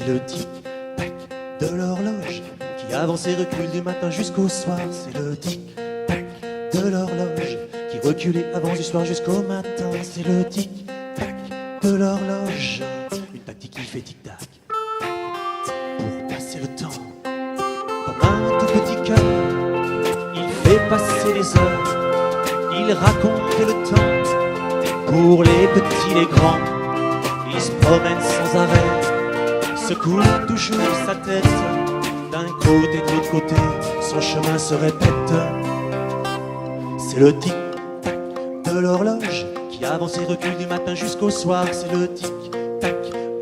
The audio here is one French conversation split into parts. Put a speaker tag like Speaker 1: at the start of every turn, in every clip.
Speaker 1: c'est le tic-tac de l'horloge qui avance et recule du matin jusqu'au soir. C'est le tic-tac de l'horloge qui recule et avance du soir jusqu'au matin. C'est le tic-tac de l'horloge, une tactique qui fait tic-tac pour passer le temps. Comme un tout petit cœur, il fait passer les heures, il raconte le temps pour les petits, les grands. Il se promène sans arrêt, secoue toujours sa tête. D'un côté et de l'autre côté, son chemin se répète. C'est le tic-tac de l'horloge qui avance et recule du matin jusqu'au soir. C'est le tic-tac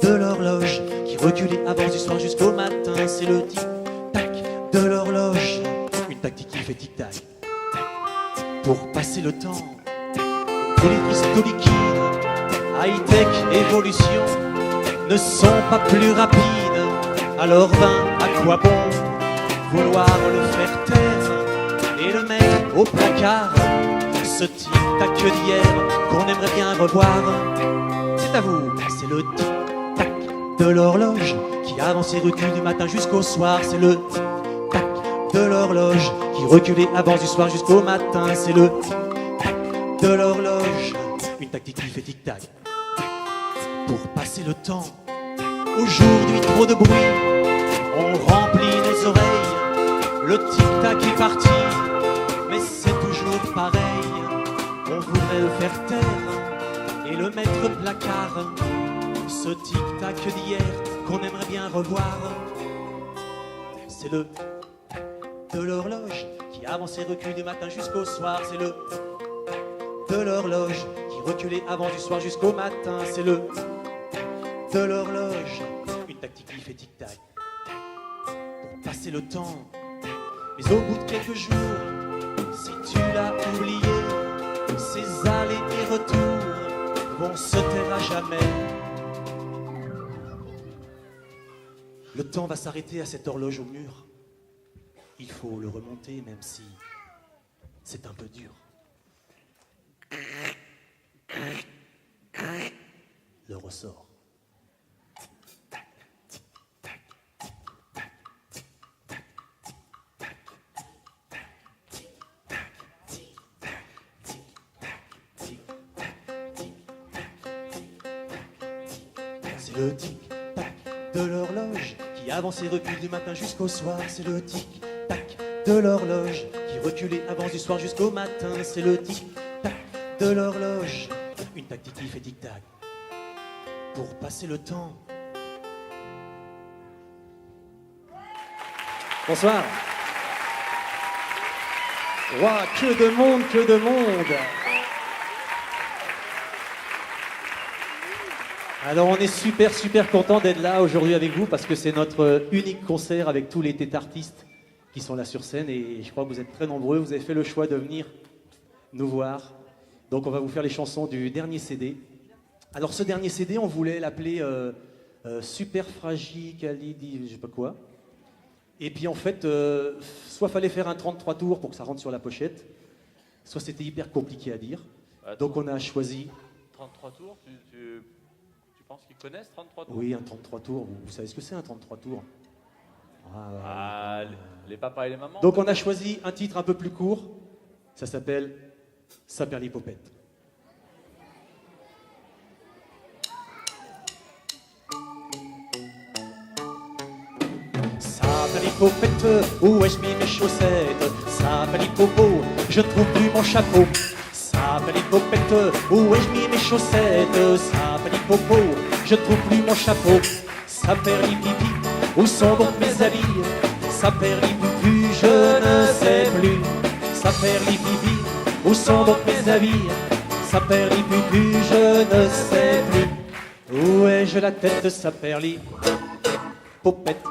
Speaker 1: de l'horloge qui recule et avance du soir jusqu'au matin. C'est le tic-tac de l'horloge, une tactique qui fait tic-tac pour passer le temps. Tous les cristaux liquides, high-tech, évolution, ne sont pas plus rapides. Alors à quoi bon vouloir le faire taire et le mettre au placard? Ce tic-tac d'hier qu'on aimerait bien revoir. C'est à vous, c'est le tic-tac de l'horloge qui avance et recule du matin jusqu'au soir. C'est le tic-tac de l'horloge qui recule et avance du soir jusqu'au matin. C'est le tic-tac de l'horloge, une tactique qui fait tic-tac pour passer le temps. Aujourd'hui trop de bruit, on remplit nos oreilles. Le tic-tac est parti, mais c'est toujours pareil. On voudrait le faire taire et le mettre placard. Ce tic-tac d'hier qu'on aimerait bien revoir. C'est le de l'horloge qui avance et recule du matin jusqu'au soir. C'est le de l'horloge qui recule et avance du soir jusqu'au matin. C'est le de l'horloge, une tactique qui fait tic-tac pour passer le temps. Mais au bout de quelques jours, si tu l'as oublié, ces allers et retours vont se taire à jamais. Le temps va s'arrêter à cette horloge au mur. Il faut le remonter même si c'est un peu dur. Le ressort. C'est le tic-tac de l'horloge qui avance et recule du matin jusqu'au soir. C'est le tic-tac de l'horloge qui recule et avance du soir jusqu'au matin. C'est le tic-tac de l'horloge, une tactique qui fait tic-tac pour passer le temps. Bonsoir. Ouah, que de monde, que de monde. Alors on est super content d'être là aujourd'hui avec vous parce que c'est notre unique concert avec tous les tétartistes qui sont là sur scène et je crois que vous êtes très nombreux, vous avez fait le choix de venir nous voir. Donc on va vous faire les chansons du dernier CD. Alors ce dernier CD, on voulait l'appeler Super Fragicalidi, je sais pas quoi. Et puis en fait, soit fallait faire un 33 tours pour que ça rentre sur la pochette, soit c'était hyper compliqué à dire. Donc on a choisi...
Speaker 2: 33 tours, tu penses qu'ils connaissent 33 tours?
Speaker 1: Oui, un 33 tours, vous savez ce que c'est un 33 tours?
Speaker 2: Les papas et les mamans.
Speaker 1: Donc on a choisi un titre un peu plus court, ça s'appelle Saperlipopette. Saperlipopette, où ai-je mis mes chaussettes? Saperlipopo, je ne trouve plus mon chapeau. Saperlipopette, où ai-je mis mes chaussettes? Saperlipopo, je ne trouve plus mon chapeau. Saperlipipi, où sont donc mes habits? Saperlipupu, je ne sais plus. Saperlipipi, où sont donc mes habits? Saperlipupu, je ne sais plus. Où ai-je la tête de Saperlipopette?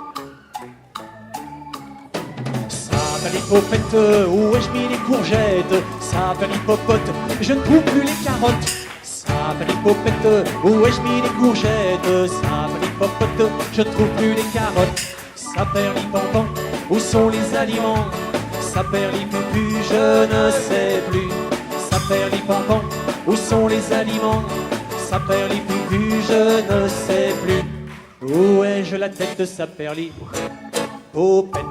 Speaker 1: Saperlipopette, où ai-je mis les courgettes? Saperlipopote, je ne trouve plus les carottes. Saperlipopette, où ai-je mis les courgettes? Saperlipopote, je ne trouve plus les carottes. Saperlipampan, où sont les aliments? Saperlipupu, je ne sais plus. Saperlipampan, où sont les aliments? Saperlipupu, je ne sais plus. Où ai-je la tête de Saperli? Popette.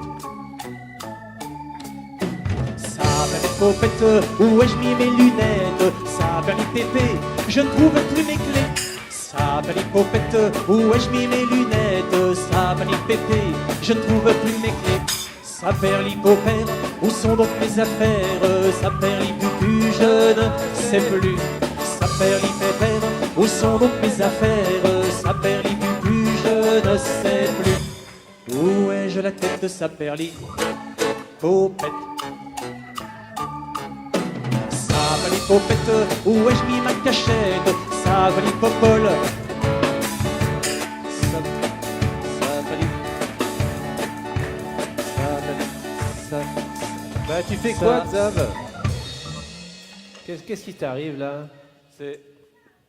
Speaker 1: Saperli popette, où ai-je mis mes lunettes? Saperli pépé, je ne trouve plus mes clés. Saperli popette, où ai-je mis mes lunettes? Saperli pépé, je ne trouve plus mes clés. Saperli popère, où sont donc mes affaires? Saperli pupu, je ne sais plus. Saperli pépère, où sont donc mes affaires? Saperli pupu, je ne sais plus. Où ai-je la tête de Saperli popette? Saperli popette, où ai-je mis ma cachette? Saperli popole.
Speaker 3: Bah, tu fais quoi, Xav? Qu'est-ce qui t'arrive là?
Speaker 2: C'est.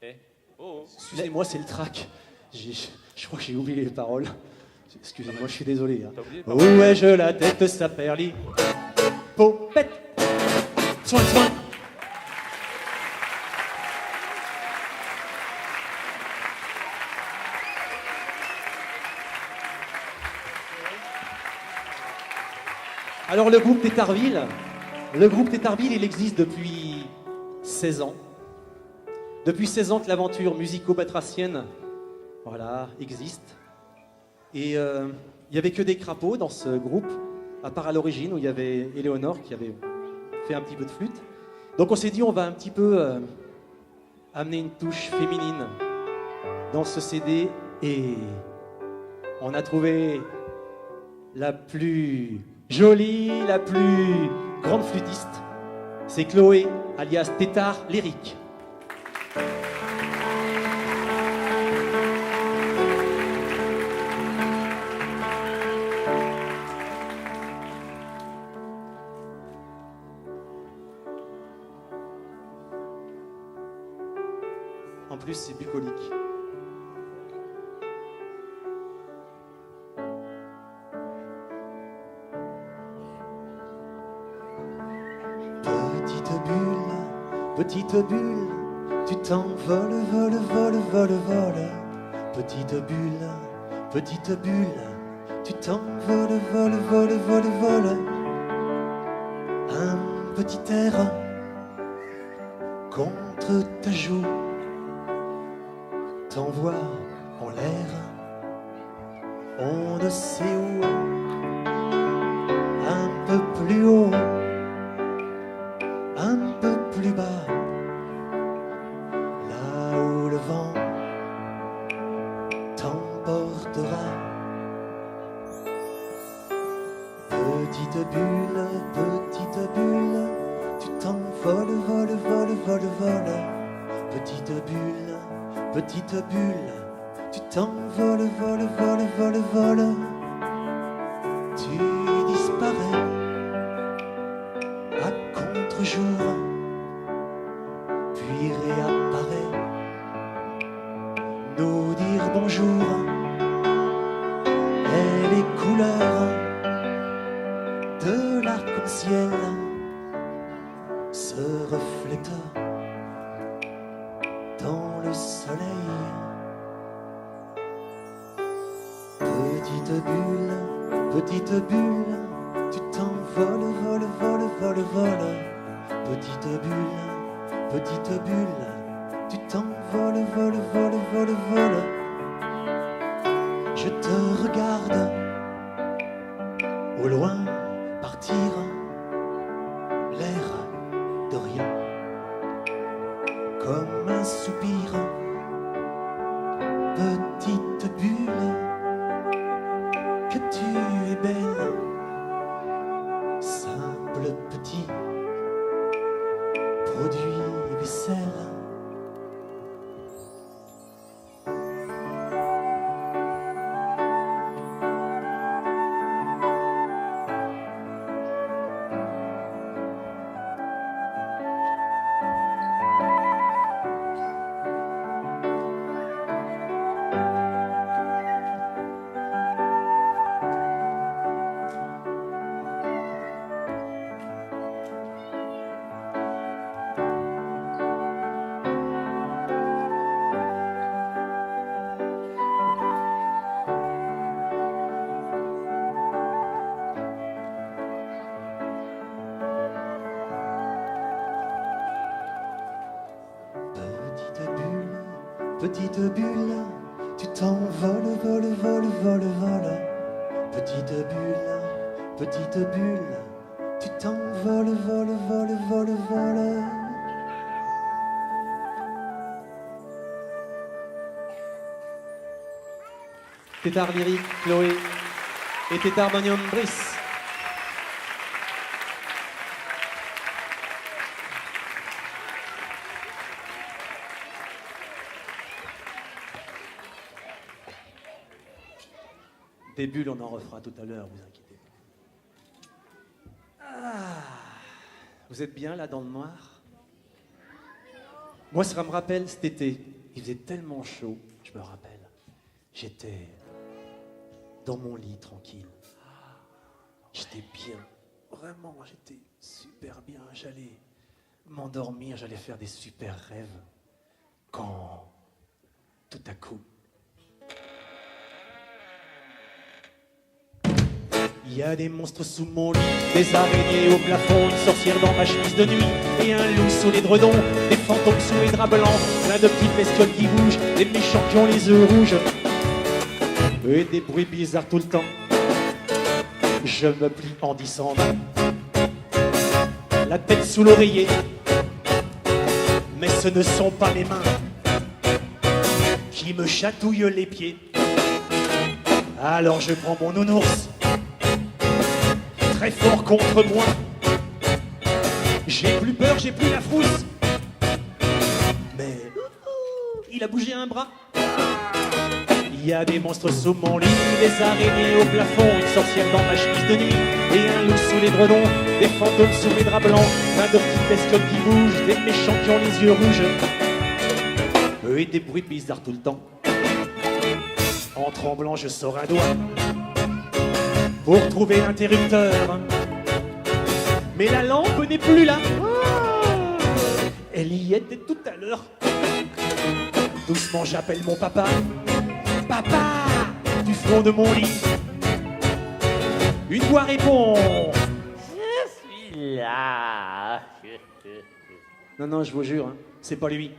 Speaker 2: Eh. Oh.
Speaker 1: Excusez-moi, c'est le trac. Je crois que j'ai oublié les paroles. Excusez-moi, je suis désolé. Hein.
Speaker 2: T'as oublié les
Speaker 1: Où
Speaker 2: paroles?
Speaker 1: ai-je la tête de Saperli popette? Soin, soin. Alors le groupe Tétarville, il existe depuis 16 ans. Depuis 16 ans que l'aventure musico-batracienne, voilà, existe. Et il n'y avait que des crapauds dans ce groupe, à part à l'origine où il y avait Éléonore qui avait fait un petit peu de flûte. Donc on s'est dit on va un petit peu amener une touche féminine dans ce CD et on a trouvé la plus jolie, la plus grande flûtiste. C'est Chloé, alias Tétard Lyrique. En plus, c'est bucolique. Petite bulle, tu t'envoles, vole, vole, vole, vole. Petite bulle, tu t'envoles, vole, vole, vole, vole. Un petit air contre ta joue t'envoie en l'air, on ne sait où, un peu plus haut, un peu plus bas, là où le vent t'emportera. Petite bulle, tu t'envoles, vole, vole, vole, vole. Petite bulle, tu t'envoles, vole, vole, vole, vole. Tu disparais à contre-jour, puis réapparais, nous dire bonjour. Et les couleurs de l'arc-en-ciel se reflètent dans le soleil. Petite bulle, tu t'envoles, vole, vole, vole, vole. Petite bulle, tu t'envoles, vole, vole, vole, vole. Je te regarde au loin partir, l'air de rien, comme un soupir. Petite bulle, que tu es belle, simple petit produit vaisselle. Petite bulle, tu t'envoles, vole, vole, vole, vole. Petite bulle, tu t'envoles, vole, vole, vole, vole. Tétard lyrique, Chloé, et tétard harmonium, Brice. Des bulles, on en refera tout à l'heure, vous inquiétez pas. Ah, vous êtes bien là dans le noir? Moi, ça me rappelle cet été. Il faisait tellement chaud, je me rappelle. J'étais dans mon lit tranquille. J'étais bien, vraiment, j'étais super bien. J'allais m'endormir, j'allais faire des super rêves. Quand, tout à coup, il y a des monstres sous mon lit, des araignées au plafond, une sorcière dans ma chemise de nuit, et un loup sous les dredons, des fantômes sous les draps blancs, plein de petites bestioles qui bougent, des méchants qui ont les yeux rouges, et des bruits bizarres tout le temps. Je me plie en descendant, la tête sous l'oreiller, mais ce ne sont pas mes mains qui me chatouillent les pieds. Alors je prends mon nounours, très fort contre moi. J'ai plus peur, j'ai plus la frousse. Mais il a bougé un bras. Il y a des monstres sous mon lit, des araignées au plafond, une sorcière dans ma chemise de nuit, et un loup sous les dredons, des fantômes sous les draps blancs, plein de petites bestioles qui bougent, des méchants qui ont les yeux rouges, et des bruits bizarres tout le temps. En tremblant, je sors un doigt pour trouver l'interrupteur. Mais la lampe n'est plus là. Elle y était tout à l'heure. Doucement, j'appelle mon papa. Papa, du fond de mon lit, une voix répond.
Speaker 2: Je suis là.
Speaker 1: Non, je vous jure, hein, c'est pas lui.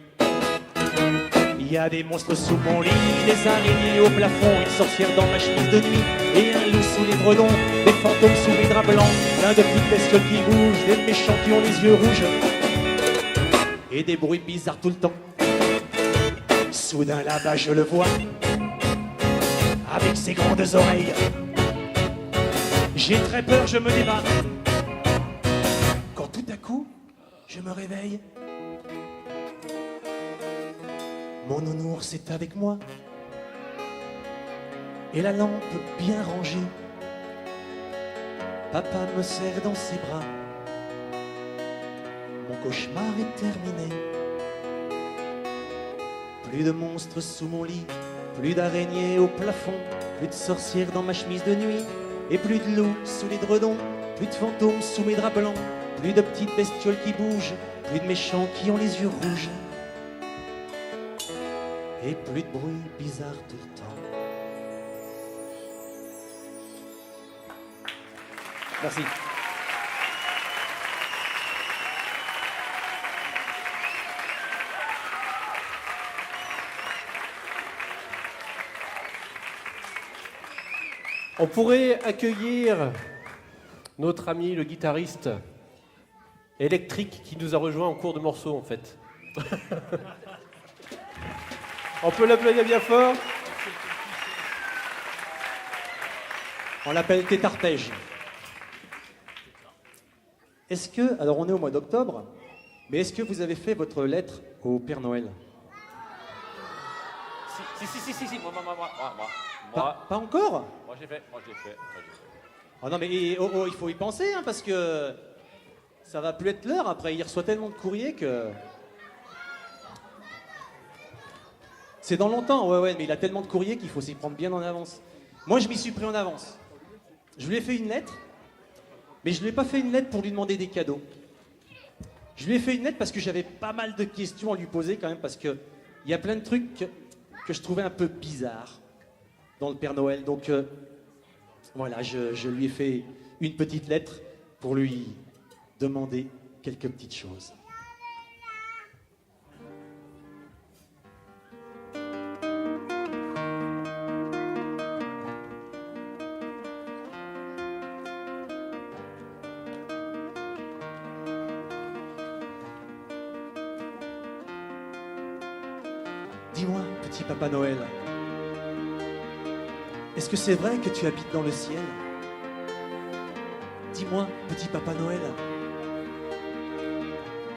Speaker 1: Il y a des monstres sous mon lit, des araignées au plafond, une sorcière dans ma chemise de nuit, et un loup sous les dredons, des fantômes sous les draps blancs, plein de petites bestioles qui bougent, des méchants qui ont les yeux rouges, et des bruits bizarres tout le temps. Soudain là-bas je le vois, avec ses grandes oreilles. J'ai très peur, je me débat. Quand tout à coup, je me réveille. Mon nounours est avec moi, et la lampe bien rangée. Papa me serre dans ses bras. Mon cauchemar est terminé. Plus de monstres sous mon lit, plus d'araignées au plafond, plus de sorcières dans ma chemise de nuit, et plus de loups sous les dredons, plus de fantômes sous mes draps blancs, plus de petites bestioles qui bougent, plus de méchants qui ont les yeux rouges, et plus de bruit bizarre tout le temps. Merci.
Speaker 3: On pourrait accueillir notre ami le guitariste électrique qui nous a rejoint en cours de morceau en fait. On peut l'applaudir bien fort.
Speaker 1: On l'appelle Tétarpège. Est-ce que, alors on est au mois d'octobre, mais est-ce que vous avez fait votre lettre au Père Noël?
Speaker 2: Si, moi.
Speaker 1: Pas encore?
Speaker 2: Moi j'ai fait.
Speaker 1: Oh non mais il faut y penser hein, parce que ça va plus être l'heure après. Il reçoit tellement de courriers que c'est dans longtemps. Ouais, mais il a tellement de courriers qu'il faut s'y prendre bien en avance. Moi je m'y suis pris en avance. Je lui ai fait une lettre, mais je lui ai pas fait une lettre pour lui demander des cadeaux. Je lui ai fait une lettre parce que j'avais pas mal de questions à lui poser quand même parce que il y a plein de trucs que je trouvais un peu bizarres dans le Père Noël. Donc voilà, je lui ai fait une petite lettre pour lui demander quelques petites choses. Dis-moi, petit Papa Noël, est-ce que c'est vrai que tu habites dans le ciel? Dis-moi, petit Papa Noël,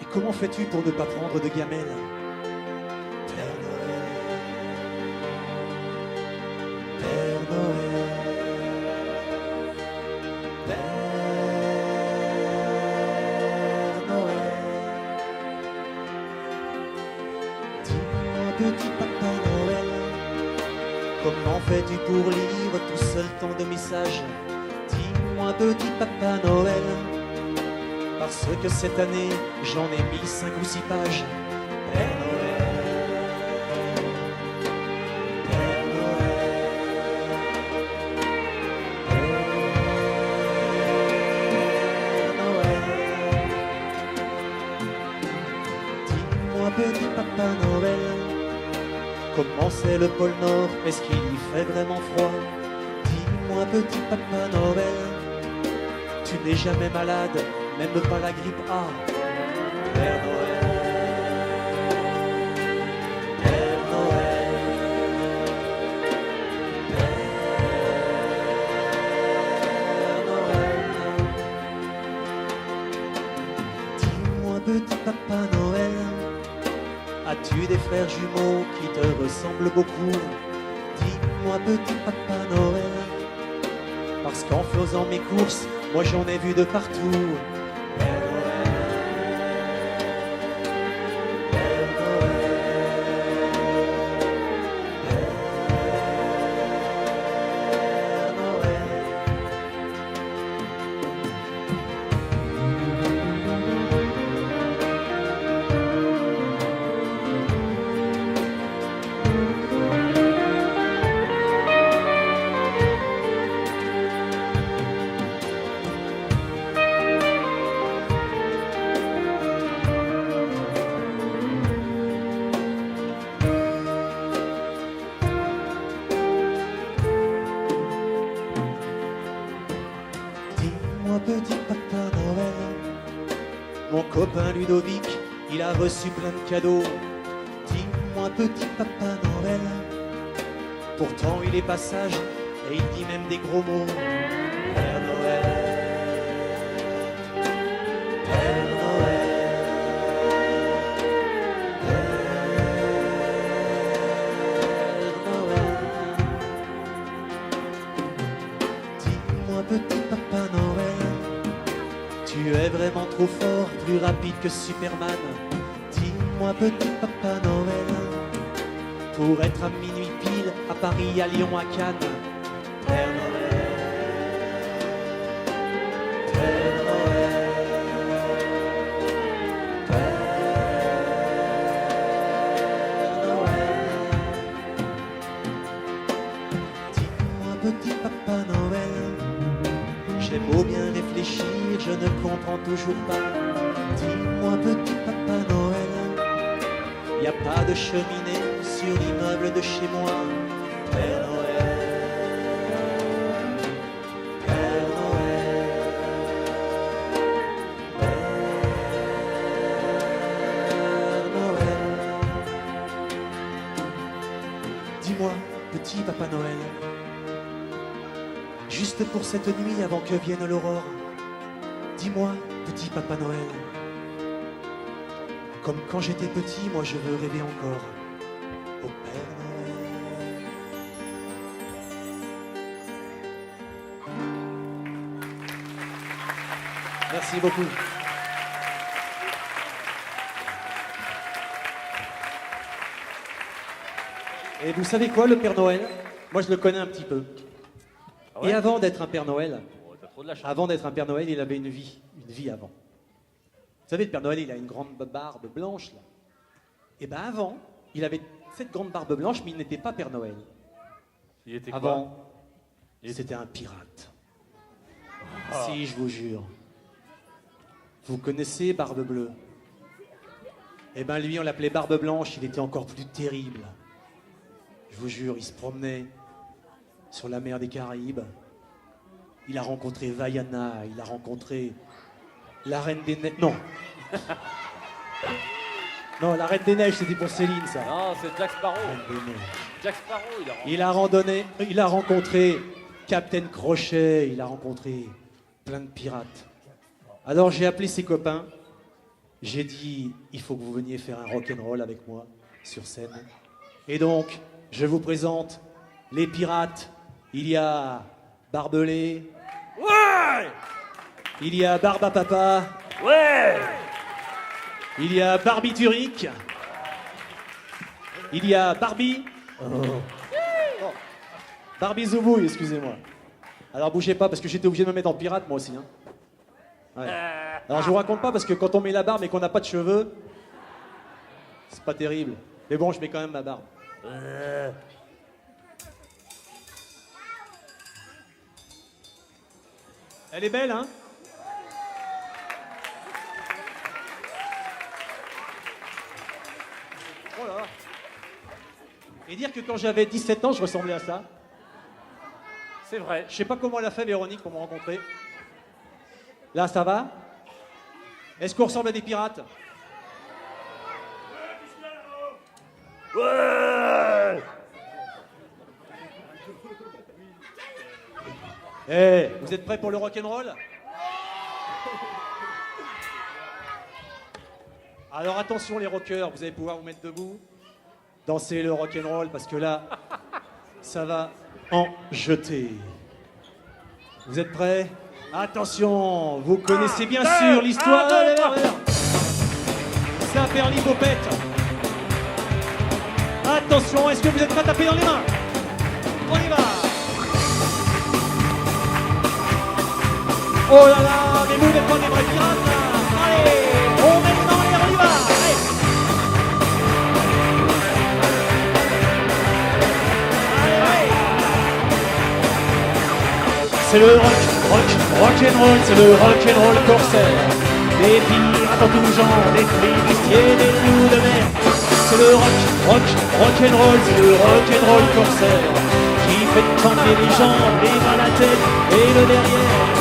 Speaker 1: et comment fais-tu pour ne pas prendre de gamelle? Père Noël, Père Noël, Père Noël. Dis-moi, petit Papa Noël, comment fais-tu pour lire tout seul tant de messages? Dis-moi, petit Papa Noël, parce que cette année, j'en ai mis 5 ou 6 pages. Père Noël, Père Noël, Père Noël. Dis-moi, petit Papa Noël, comment c'est le pôle Nord? Est-ce qu'il y fait vraiment froid? Dis-moi, petit Papa Noël, tu n'es jamais malade, même pas la grippe A. Père Noël, Père Noël, Père Noël. Dis-moi, petit Papa Noël, as-tu des frères jumeaux qui te ressemblent beaucoup? Dis-moi, petit Papa Noël, parce qu'en faisant mes courses, moi j'en ai vu de partout. Père Noël, Père Noël, Père Noël. Dis-moi, petit Papa Noël, mon copain Ludovic, il a reçu plein de cadeaux. Dis-moi, petit Papa Noël, pourtant il est pas sage et il dit même des gros mots. Père Noël, Père Noël, Père Noël. Dis-moi, petit Papa Noël, tu es vraiment trop fort, plus rapide que Superman. Dis-moi, petit Papa Noël, pour être à minuit pile, à Paris, à Lyon, à Cannes. Père Noël, Père Noël, Père Noël. Dis-moi, petit Papa Noël, j'ai beau bien réfléchir, je ne comprends toujours pas. Dis-moi, petit Papa Noël, y a pas de cheminée sur l'immeuble de chez moi. Père Noël, Père Noël, Père Noël. Dis-moi, petit Papa Noël, juste pour cette nuit avant que vienne l'aurore, dis-moi, petit Papa Noël, comme quand j'étais petit, moi je veux rêver encore au Père Noël. Merci beaucoup. Et vous savez quoi, le Père Noël? Moi je le connais un petit peu.
Speaker 2: Ah ouais?
Speaker 1: Et avant d'être un Père Noël,
Speaker 2: Oh, t'as trop de la chance.
Speaker 1: avant d'être un Père Noël, il avait une vie avant. Vous savez, le Père Noël, il a une grande barbe blanche, là. Et bien avant, il avait cette grande barbe blanche, mais il n'était pas Père Noël.
Speaker 2: Il était quoi?
Speaker 1: Avant,
Speaker 2: Il était-
Speaker 1: c'était un pirate.
Speaker 2: Ah.
Speaker 1: Si, je vous jure. Vous connaissez Barbe Bleue? Eh ben lui, on l'appelait Barbe Blanche, il était encore plus terrible. Je vous jure, il se promenait sur la mer des Caraïbes. Il a rencontré Vaiana, il a rencontré la Reine des Neiges. Non. Non, la Reine des Neiges, c'était pour Céline, ça.
Speaker 2: Non, c'est Jack Sparrow.
Speaker 1: Reine des Neiges.
Speaker 2: Jack Sparrow, il a
Speaker 1: Il a rencontré Captain Crochet, il a rencontré plein de pirates. Alors j'ai appelé ses copains, j'ai dit il faut que vous veniez faire un rock'n'roll avec moi sur scène. Et donc, je vous présente les pirates. Il y a Barbelé. Ouais. Il y a Barbapapa. Ouais. Il y a Barbiturique. Il y a Barbie. Barbie Zoubouille, excusez-moi. Alors bougez pas, parce que j'étais obligé de me mettre en pirate, moi aussi. Hein. Ouais. Alors je vous raconte pas, parce que quand on met la barbe et qu'on n'a pas de cheveux, c'est pas terrible. Mais bon, je mets quand même ma barbe. Elle est belle, hein? Oh là. Et dire que quand j'avais 17 ans, je ressemblais à ça.
Speaker 2: C'est vrai.
Speaker 1: Je sais pas comment elle a fait, Véronique, pour me rencontrer. Là, ça va? Est-ce qu'on ressemble à des pirates? Ouais! Eh, vous êtes prêts pour le rock'n'roll? Alors attention les rockers, vous allez pouvoir vous mettre debout, danser le rock'n'roll parce que là, ça va en jeter. Vous êtes prêts? Attention, vous connaissez bien sûr l'histoire des Verts. Saint-Perly-Popette. Attention, est-ce que vous êtes prêts à taper dans les mains? On y va. Oh là là, mais vous n'êtes pas des vrais pirates là. Allez, on met les mains en l'air, on y va. Allez. C'est le rock'n'roll, c'est le rock'n'roll corsaire. Des pirates en tout genre, des flibustiers, des loups de mer. C'est le rock'n'roll, c'est le rock'n'roll corsaire. Qui fait trembler les jambes, les mains, la tête et le derrière.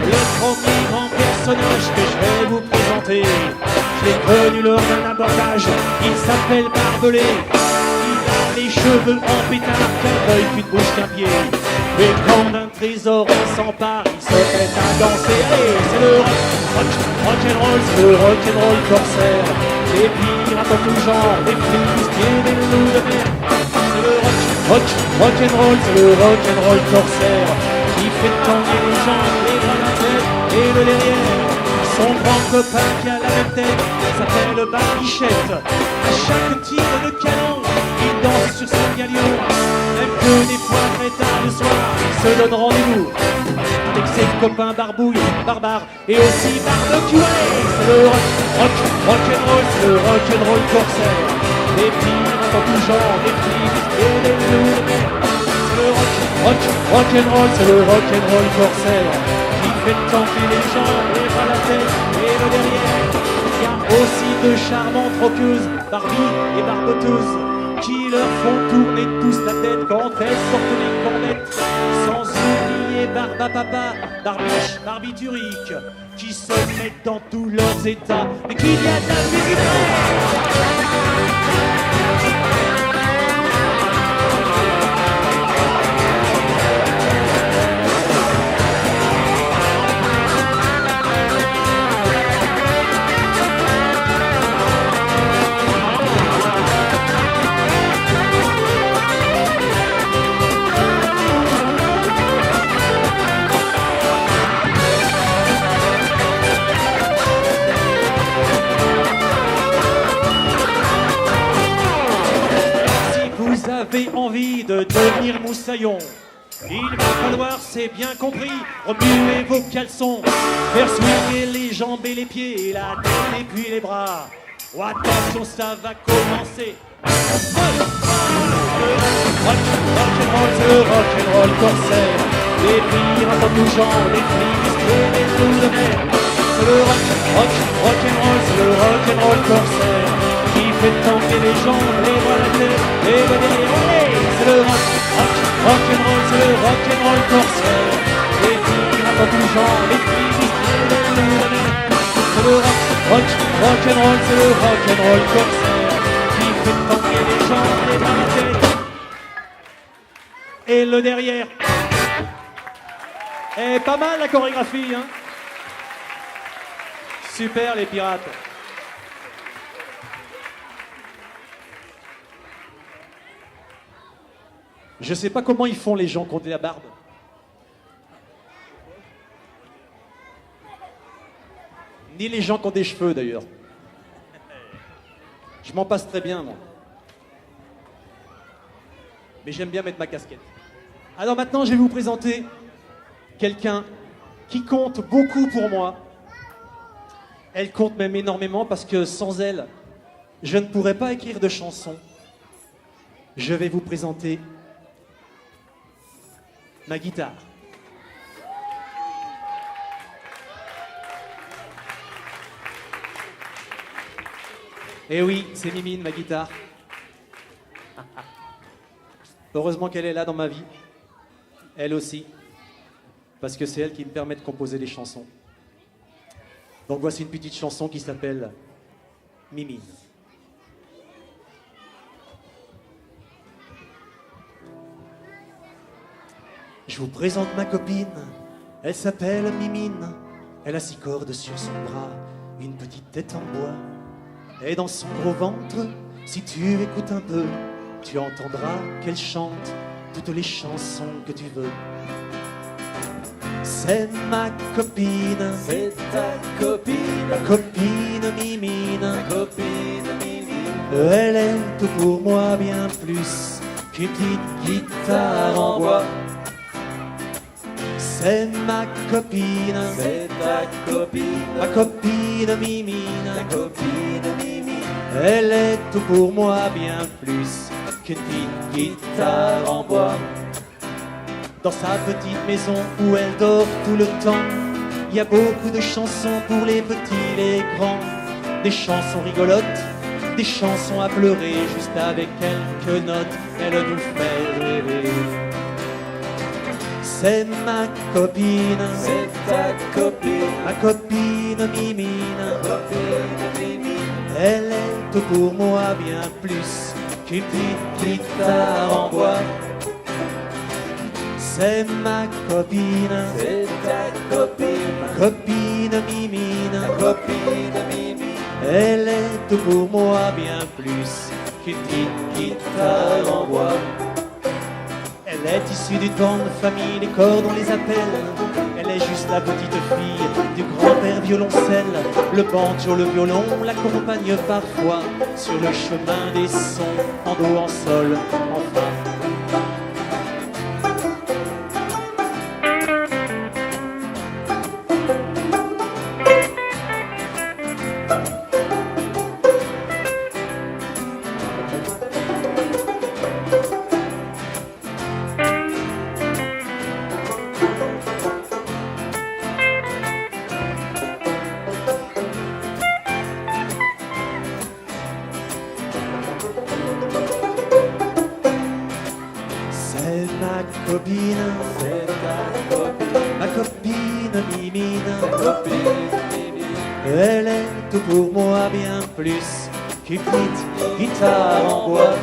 Speaker 1: Le premier grand personnage que je vais vous présenter, je l'ai connu lors d'un abordage, il s'appelle Barbelé. Il a les cheveux en pétard, qu'un œil, qu'une bouche, qu'un pied. Et quand d'un trésor il s'empare, il se met à danser. Allez, c'est le rock'n'roll, c'est le rock'n'roll corsaire. Des pirates en tout genre, des flibustiers, des loups de mer. C'est le rock'n'roll, c'est le rock'n'roll corsaire. Qui fait tanguer les jambes, les bras, la tête et le derrière. Son grand copain qui a la même tête s'appelle Barbichette. À chaque tir de canon, il danse sur son galion. Même que des fois très tard le soir, il se donne rendez-vous avec ses copains barbouilles, barbares et aussi barbecue. C'est le rock'n'roll, c'est le rock'n'roll corsaire. Des pirates en tout genre, des flics et des loups de mer. C'est le rock'n'roll, c'est le rock'n'roll corsaire. Qui fait tanker les jambes, les bras, la tête et le derrière. Il y a aussi de charmantes rockeuses, Barbie et barboteuses, qui leur font tourner tous la tête quand elles sortent les cornettes. Sans oublier Barbapapa, Barbiche, Barbiturique, qui se mettent dans tous leurs états et qu'il y a de la musique. Avez envie de devenir moussaillon, il va falloir, c'est bien compris, remuer vos caleçons, faire swinguer les jambes et les pieds, et la tête et puis les bras. Oh, attention, ça va commencer. Rock'n'roll, c'est le rock'n'roll corsaire. Les pirates en tout genre, les flics et les loups de mer. C'est le rock'n'roll, c'est le rock'n'roll corsaire. Qui fait tanker les jambes, les bras, la tête et le derrière. C'est le rock'n'roll, c'est le rock'n'roll corsaire. Les pirates en tout genre, les flics et les loups de mer. C'est le rock'n'roll, rock'n'roll, c'est le rock'n'roll corsaire qui fait tanguer les gens des barricades. Et le derrière. Et pas mal la chorégraphie, hein. Super les pirates. Je sais pas comment ils font les gens qui ont de la barbe. Ni les gens qui ont des cheveux d'ailleurs. Je m'en passe très bien moi. Mais j'aime bien mettre ma casquette. Alors maintenant je vais vous présenter quelqu'un qui compte beaucoup pour moi. Elle compte même énormément parce que sans elle, je ne pourrais pas écrire de chansons. Je vais vous présenter ma guitare. Eh oui, c'est Mimine, ma guitare. Heureusement qu'elle est là dans ma vie. Elle aussi. Parce que c'est elle qui me permet de composer des chansons. Donc voici une petite chanson qui s'appelle Mimine. Je vous présente ma copine, elle s'appelle Mimine. Elle a 6 cordes sur son bras, une petite tête en bois. Et dans son gros ventre, si tu écoutes un peu, tu entendras qu'elle chante toutes les chansons que tu veux. C'est ma copine,
Speaker 4: C'est ta copine,
Speaker 1: ma copine Mimine.
Speaker 4: ta copine Mimine.
Speaker 1: Elle est tout pour moi bien plus qu'une petite guitare en bois. C'est ma copine,
Speaker 4: C'est ta copine,
Speaker 1: ma copine Mimine.
Speaker 4: ta copine Mimine.
Speaker 1: Elle est tout pour moi bien plus qu'une petite guitare en bois. Dans sa petite maison où elle dort tout le temps, il y a beaucoup de chansons pour les petits, les grands. Des chansons rigolotes, des chansons à pleurer, juste avec quelques notes, elle nous fait rêver. C'est ma copine,
Speaker 4: C'est ta copine,
Speaker 1: ma copine Mimine.
Speaker 4: copine Mimine.
Speaker 1: Elle est tout pour moi bien plus qu'une petite guitare en bois. C'est ma copine,
Speaker 4: C'est ta copine,
Speaker 1: ma copine Mimine.
Speaker 4: copine Mimine.
Speaker 1: Elle est tout pour moi bien plus qu'une petite guitare en bois. Elle est issue du temps de famille, les cordes on les appelle. Elle est juste la petite fille du grand-père violoncelle. Le banjo, le violon l'accompagne parfois sur le chemin des sons, en do, en sol, en fa. C'est ma copine,
Speaker 4: C'est ta copine,
Speaker 1: ma copine Mimine.
Speaker 4: copine Mimine.
Speaker 1: Elle est tout pour moi bien plus qu'une petite guitare en bois.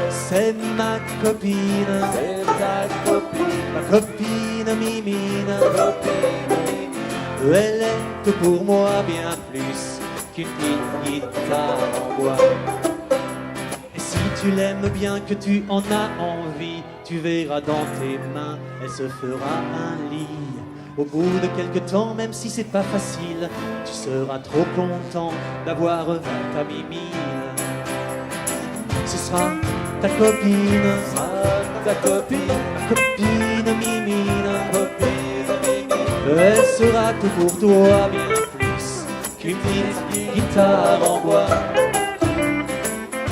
Speaker 1: C'est ma copine,
Speaker 4: C'est ta copine,
Speaker 1: ma copine Mimine.
Speaker 4: copine Mimine.
Speaker 1: Elle est tout pour moi bien plus qu'une petite guitare en bois. Et si tu l'aimes bien, que tu en as envie, tu verras dans tes mains, elle se fera un lit. Au bout de quelques temps, même si c'est pas facile, tu seras trop content d'avoir ta Mimine. Ce sera ta copine,
Speaker 4: Ta copine,
Speaker 1: ma copine Mimine.
Speaker 4: copine Mimine.
Speaker 1: Elle sera tout pour toi bien plus qu'une petite guitare en bois.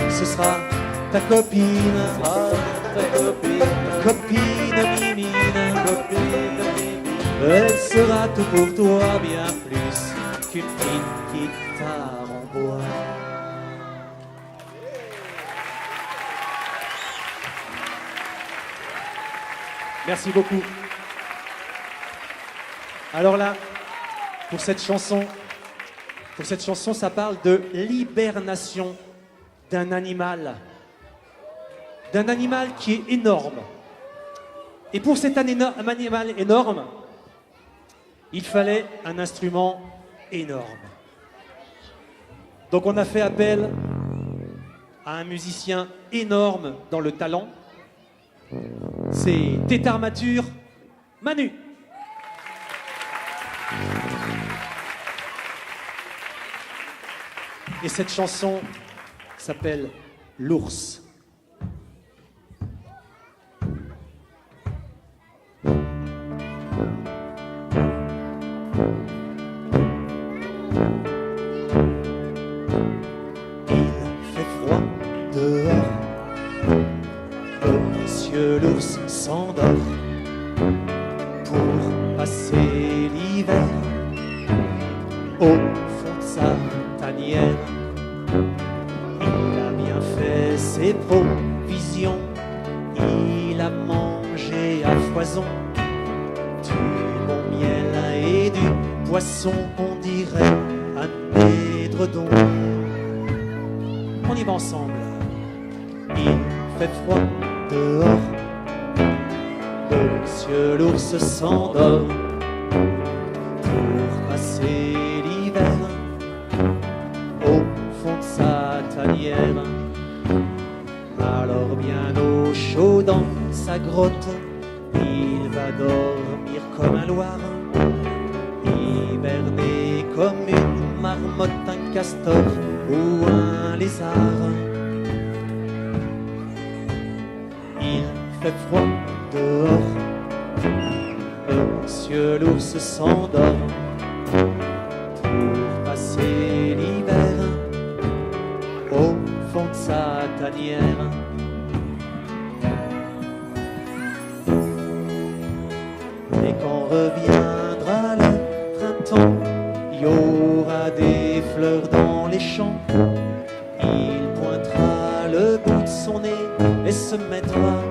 Speaker 1: Ce sera ta copine,
Speaker 4: Ta copine,
Speaker 1: ta copine Mimine.
Speaker 4: copine Mimine.
Speaker 1: Elle sera tout pour toi bien plus qu'une petite guitare en bois. Merci beaucoup. Alors là, pour cette chanson, Pour cette chanson, ça parle de l'hibernation d'un animal. D'un animal qui est énorme. Et pour cet animal énorme, il fallait un instrument énorme. Donc on a fait appel à un musicien énorme dans le talent. C'est Tétarmature Manu. Et cette chanson s'appelle L'ours. Monsieur l'ours s'endort pour passer l'hiver au fond de sa tanière. Il a bien fait ses provisions, il a mangé à foison du bon miel et du poisson, on dirait un édredon. On y va ensemble. Il fait froid dehors, Monsieur l'ours s'endort pour passer l'hiver au fond de sa tanière. Alors bien au chaud dans sa grotte, il va dormir comme un loir, hiberner comme une marmotte, un castor ou un lézard. Il fait froid dehors, Monsieur l'ours s'endort pour passer l'hiver au fond de sa tanière. Et quand reviendra le printemps, il y aura des fleurs dans les champs. Il pointera le bout de son nez et se mettra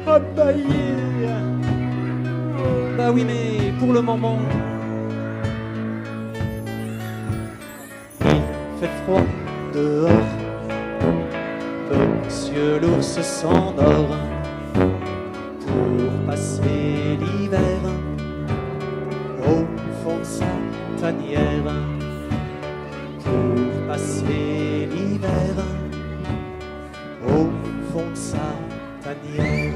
Speaker 1: à bailler. Bah oui, mais pour le moment, il fait froid dehors, Monsieur l'ours s'endort pour passer l'hiver au fond de sa tanière. Pour passer l'hiver au fond de sa tanière.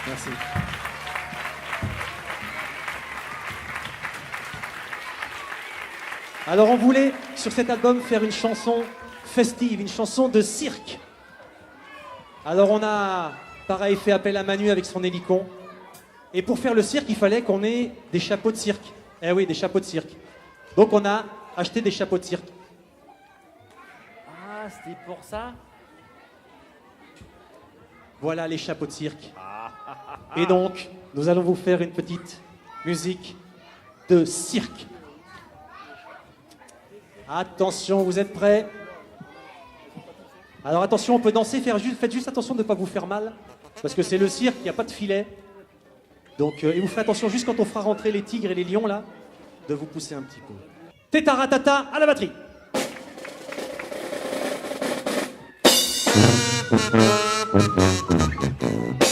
Speaker 1: Merci. Alors on voulait sur cet album faire une chanson festive, une chanson de cirque. Alors on a pareil fait appel à Manu avec son hélicon. Et pour faire le cirque, il fallait qu'on ait des chapeaux de cirque. Eh oui, des chapeaux de cirque. Donc on a acheté des chapeaux de cirque.
Speaker 2: Ah, c'était pour ça?
Speaker 1: Voilà les chapeaux de cirque. Et donc, nous allons vous faire une petite musique de cirque. Attention, vous êtes prêts? Alors attention, on peut danser, faites juste attention de ne pas vous faire mal, parce que c'est le cirque, il n'y a pas de filet. Donc, et vous ferez attention juste quand on fera rentrer les tigres et les lions là, de vous pousser un petit peu. Tétaratata à la batterie.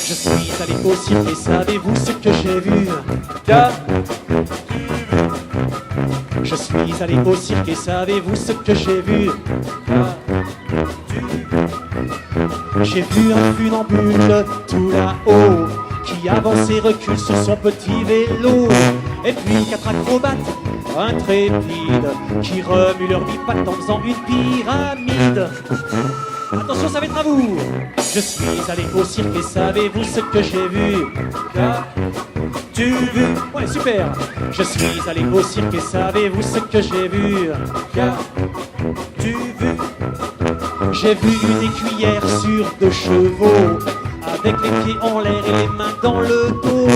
Speaker 1: Je suis allé au cirque et savez-vous ce que j'ai vu? Je suis allé au cirque et savez-vous ce que j'ai vu? J'ai vu un funambule tout là-haut qui avance et recule sur son petit vélo. Et puis 4 acrobates intrépides qui remuent leurs bipattes en faisant une pyramide. Attention, ça va être à vous. Je suis allé au cirque et savez-vous ce que j'ai vu? Tu vu? Ouais, super. Je suis allé au cirque et savez-vous ce que j'ai vu? Tu vu? J'ai vu une écuyère sur 2 chevaux, avec les pieds en l'air et les mains dans le dos.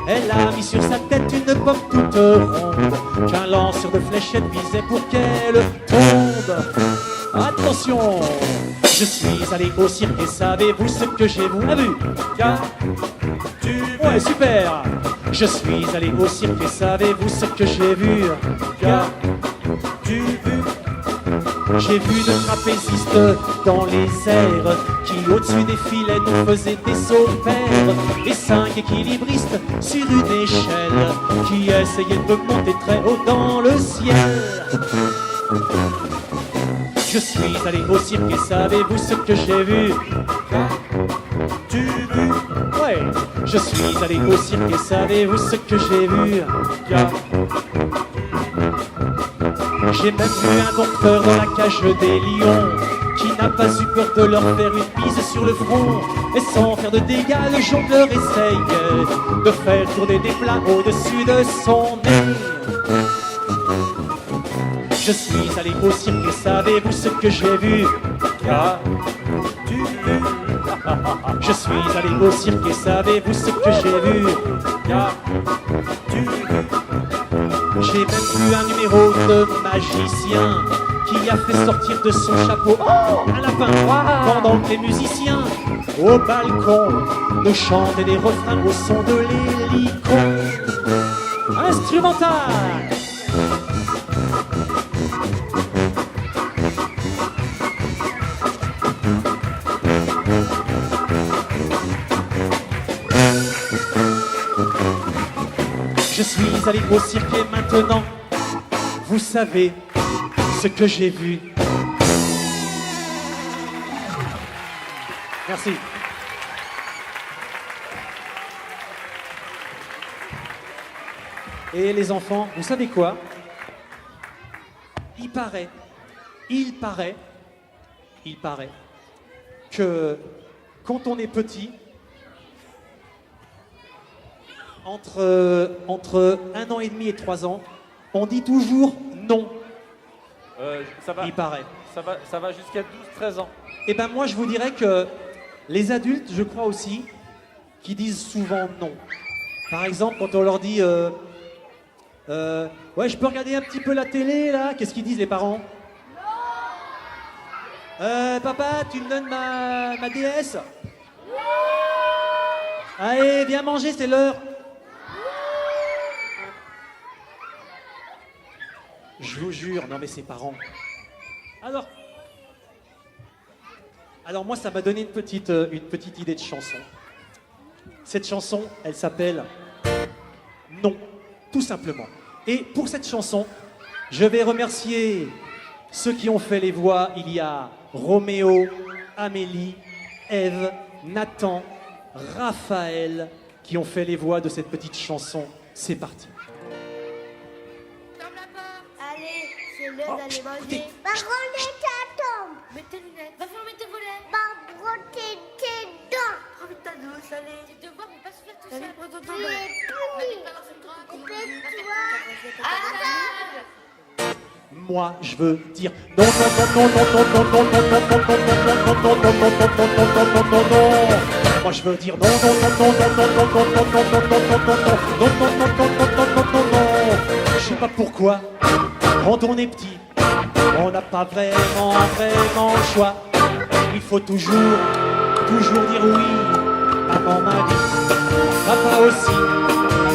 Speaker 1: Elle a mis sur sa tête une pomme toute ronde, qu'un lanceur de fléchettes visait pour qu'elle tombe. Attention, je suis allé au cirque et savez-vous ce que j'ai vu? Ouais, super. Je suis allé au cirque et savez-vous ce que j'ai vu? J'ai vu de trapézistes dans les airs qui au-dessus des filets nous faisaient des sauts verts. Et 5 équilibristes sur une échelle qui essayaient de monter très haut dans le ciel. Je suis allé au cirque et savez-vous ce que j'ai vu? Ouais, je suis allé au cirque et savez-vous ce que j'ai vu? J'ai même vu un dompteur dans la cage des lions qui n'a pas eu peur de leur faire une bise sur le front. Et sans faire de dégâts, le jongleur essaye de faire tourner des plats au-dessus de son nez. Je suis allé au cirque et savez-vous ce que j'ai vu? Je suis allé au cirque et savez-vous ce que j'ai vu? J'ai même vu un numéro de magicien qui a fait sortir de son chapeau un lapin pendant que les musiciens au balcon nous chantaient des refrains au son de l'hélico. Instrumental. Je suis allé au cirque et maintenant, vous savez ce que j'ai vu. Merci. Et les enfants, vous savez quoi? Il paraît que quand on est petit, entre 1 an et demi et 3 ans, on dit toujours non.
Speaker 2: Ça va,
Speaker 1: Il paraît.
Speaker 2: ça va jusqu'à 12-13 ans.
Speaker 1: Et ben moi je vous dirais que les adultes, je crois aussi, qui disent souvent non. Par exemple, quand on leur dit ouais, je peux regarder un petit peu la télé là, qu'est-ce qu'ils disent les parents? Non. Papa, tu me donnes ma DS? Allez, viens manger, c'est l'heure. Je vous jure, non mais c'est parents. Alors moi ça m'a donné une petite idée de chanson. Cette chanson, elle s'appelle Non, tout simplement. Et pour cette chanson, je vais remercier ceux qui ont fait les voix. Il y a Roméo, Amélie, Ève, Nathan, Raphaël qui ont fait les voix de cette petite chanson. C'est parti.
Speaker 5: Allez, c'est l'heure d'aller manger.
Speaker 6: Va rouler ta tombe.
Speaker 5: Mets tes lunettes. Va fermer tes volets.
Speaker 6: Va broter tes dents.
Speaker 5: Prends ta douce, allez. Tu te vois, mais pas se faire tout seul.
Speaker 6: Tu
Speaker 5: Prends ton
Speaker 6: es
Speaker 5: temps.
Speaker 6: puni.
Speaker 1: Moi, je veux dire non, non, non, non, non, non, non, non, non, non, non, non, non, non, non, non, non, non. Moi, je veux dire non, non, non, non, non, non, non, non, non, non, non, non, non, non, non. Je sais pas pourquoi, quand on est petit, on n'a pas vraiment le choix. Il faut toujours dire oui. Maman m'a dit, papa aussi,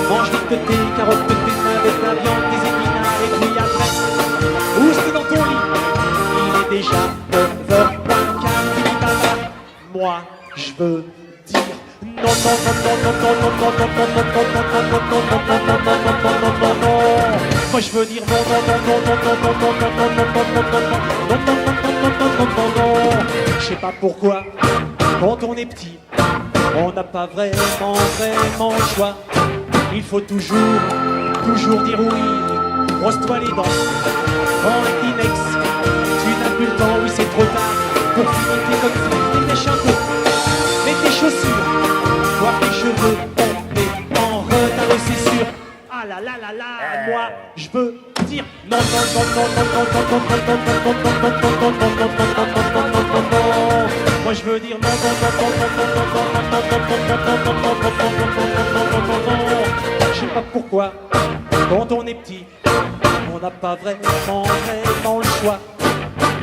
Speaker 1: mange vite tes carottes, tes navets, la viande, tes épinards, et puis après, ouvre dans ton lit. Il est déjà 9h15. Moi, je veux dire non, non, non, non, non, non, non, non, non, non, non, non, non, non, non, non. Moi, je veux dire non, non, non, non, non, non, non, non, non, non, non, non, non, non. Je sais pas pourquoi, quand on est petit, on n'a pas vraiment le choix. Il faut toujours dire oui. Brosse-toi les dents, prends un Kleenex. Tu n'as plus le temps, oui c'est trop tard. Pour finir tes comme dépêche un peu. Mets tes chaussures, vois tes cheveux tombés en retard, c'est sûr. Ah là là là là, moi je veux dire non, non, non, non, non, non, non, non, non, non, non, non, non, non, non, non, non, non, non, non. Moi je veux dire non, non, non, non, non, non, non, non, non, non, non, non. Je sais pas pourquoi, quand on est petit, on n'a pas vraiment le choix.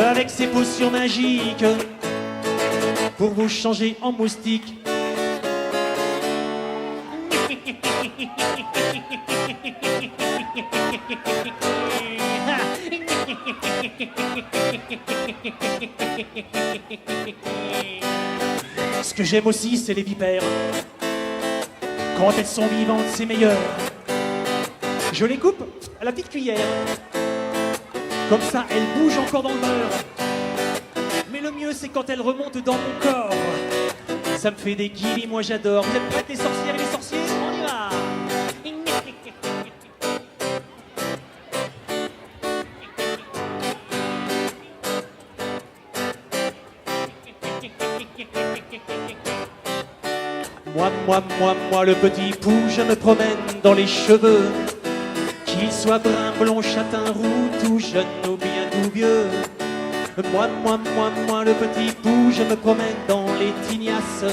Speaker 1: avec ses potions magiques pour vous changer en moustique. Ce que j'aime aussi, c'est les vipères. Quand elles sont vivantes, c'est meilleur. Je les coupe à la petite cuillère. Comme ça, elles bougent encore dans le beurre. Mais le mieux, c'est quand elles remontent dans mon corps. Ça me fait des guillis, moi j'adore. Vous êtes prêtes les sorcières et les sorciers? On y va. Moi, le petit pou, je me promène dans les cheveux. Qu'ils soient bruns, blonds, châtains, roux, tout jeune ou bien tout vieux. Moi, le petit pou, je me promène dans les tignasses.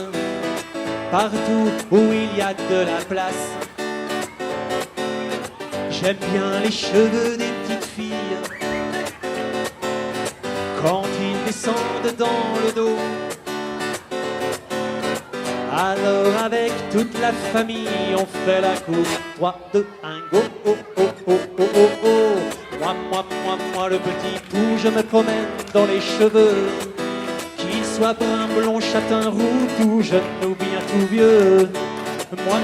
Speaker 1: Partout où il y a de la place. J'aime bien les cheveux des petites filles quand ils descendent dans le dos. Alors avec toute la famille, on fait la cour. 3, 2, 1, go, oh, oh, oh, oh, oh, oh. Moi, le petit pou, je me promène dans les cheveux. Qu'ils soient bruns, blonds, châtains, roux, tout jeune ou bien tout vieux. Moi,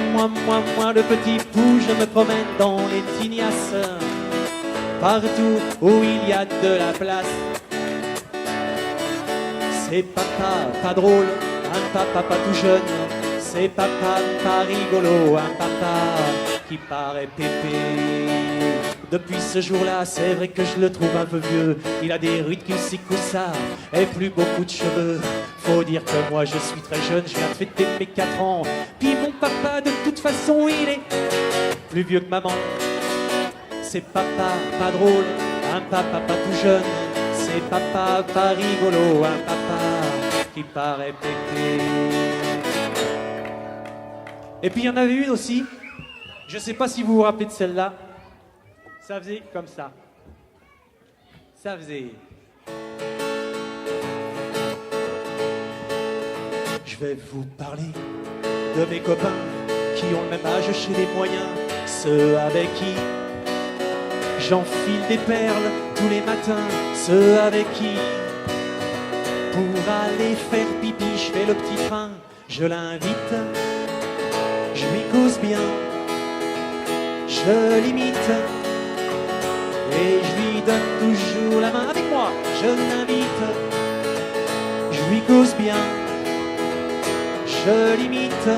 Speaker 1: le petit pou, je me promène dans les tignasses. Partout où il y a de la place. C'est papa, pas drôle, un papa pas tout jeune. C'est papa pas rigolo, un papa qui paraît pépé. Depuis ce jour-là, c'est vrai que je le trouve un peu vieux. Il a des rides qui s'y ça et plus beaucoup de cheveux. Faut dire que moi je suis très jeune, je viens de fêter mes 4 ans. Puis mon papa, de toute façon, il est plus vieux que maman. C'est papa pas drôle, un papa pas tout jeune. C'est papa pas rigolo, un papa qui paraît pété. Et puis il y en avait une aussi, je sais pas si vous vous rappelez de celle-là. Ça faisait comme ça. Ça faisait... Je vais vous parler de mes copains qui ont le même âge chez les moyens. Ceux avec qui j'enfile des perles tous les matins. Ceux avec qui, pour aller faire pipi, je fais le petit train. Je l'invite, je lui cause bien, je l'imite. Et je lui donne toujours la main. Avec moi, je l'invite, je lui cause bien, je l'imite.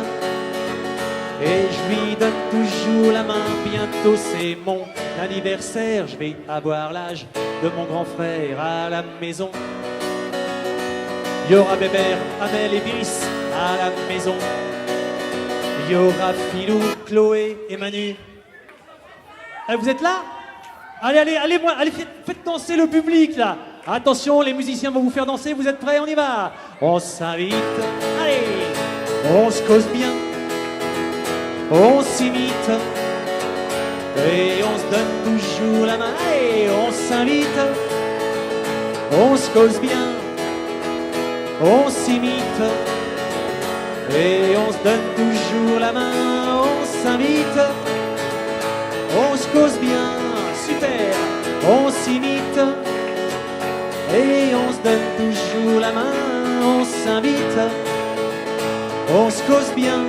Speaker 1: Et je lui donne toujours la main. Bientôt c'est mon anniversaire. Je vais avoir l'âge de mon grand frère à la maison. Il y aura Bébert, Amel et Brice à la maison. Il y aura Philou, Chloé et Manu. Vous êtes là? Allez, faites danser le public là. Attention, les musiciens vont vous faire danser, vous êtes prêts? On y va. On s'invite, allez, on se cause bien, on s'imite, et on se donne toujours la main. Allez, on s'invite, on se cause bien, on s'imite, et on se donne toujours la main. On s'invite, on se cause bien. Super, on s'imite et on se donne toujours la main. On s'invite, on se cause bien,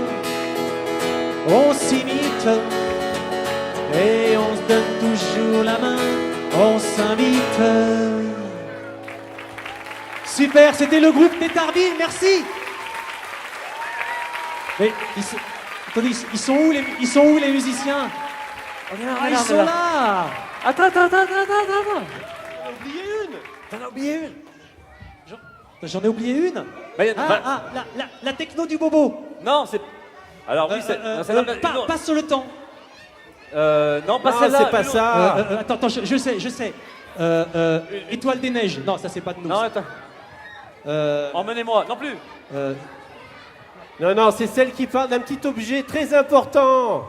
Speaker 1: on s'imite et on se donne toujours la main. On s'invite. Super, c'était le groupe des Tarbines, merci. Mais attendez, ils sont où les musiciens? Ils sont là.
Speaker 3: Attends.
Speaker 1: T'en as oublié une. J'en ai oublié une. La techno du bobo.
Speaker 2: Non, c'est. Alors oui, c'est.
Speaker 1: Pas sur le temps.
Speaker 2: Non, pas celle-là.
Speaker 3: C'est pas ça.
Speaker 1: Attends, je sais. Étoile des neiges. Non, ça c'est pas de nous.
Speaker 2: Non, attends. Emmenez-moi. Non plus.
Speaker 3: Non, c'est celle qui parle d'un petit objet très important.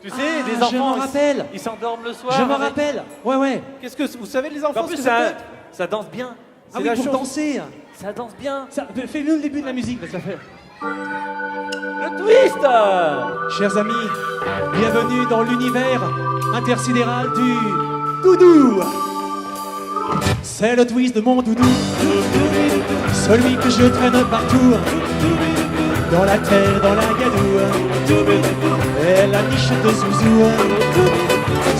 Speaker 2: Tu sais, les enfants,
Speaker 1: je m'en rappelle.
Speaker 2: Ils s'endorment le soir.
Speaker 1: Je m'en
Speaker 2: avec-
Speaker 1: rappelle. Ouais.
Speaker 3: Qu'est-ce que vous savez les enfants
Speaker 2: En plus,
Speaker 3: ce que ça peut être
Speaker 2: ça danse bien.
Speaker 3: C'est
Speaker 1: oui,
Speaker 3: la
Speaker 1: pour
Speaker 3: chanson.
Speaker 1: danser.
Speaker 3: Ça danse bien.
Speaker 1: Fais-nous le début de la musique, là, ça fait.
Speaker 3: Le twist.
Speaker 1: Chers amis, bienvenue dans l'univers intersidéral du doudou. C'est le twist de mon doudou, celui que je traîne partout, dans la terre, dans la gadoue, et la niche de Zouzou.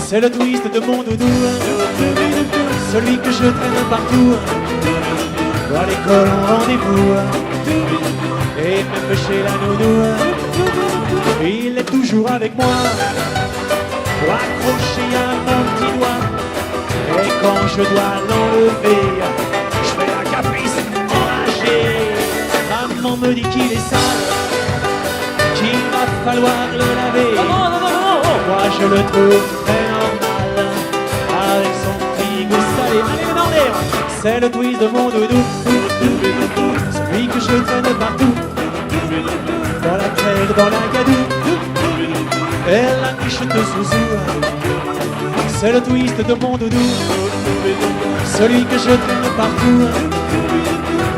Speaker 1: C'est le twist de mon doudou, celui que je traîne partout, dans l'école en rendez-vous, et même chez la nounou. Il est toujours avec moi, accroché à mon petit doigt. Et quand je dois l'enlever, je fais la caprice enragée. Maman me dit qu'il est sale, qu'il va falloir le laver. Moi je le trouve très normal, avec son petit goût salé. Allez les mains en l'air. C'est le twist de mon doudou, celui que je traîne partout, dans la terre, dans la gadoue, et la niche de Zouzou. C'est le twist de mon doudou, celui que je traîne partout,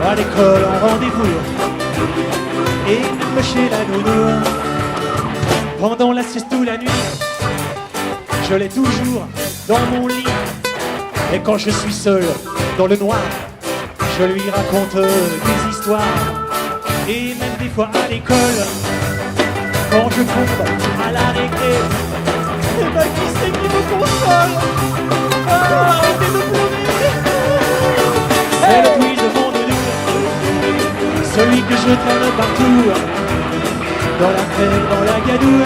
Speaker 1: à l'école en rendez-vous, et même chez la nounou. Pendant la sieste ou la nuit, je l'ai toujours dans mon lit. Et quand je suis seul dans le noir, je lui raconte des histoires. Et même des fois à l'école, quand je tombe à la récré, et ben qui c'est qui me console? Arrêtez de pleurer. C'est le twist de mon doudou, celui que je traîne partout, dans la terre, dans la gadoue,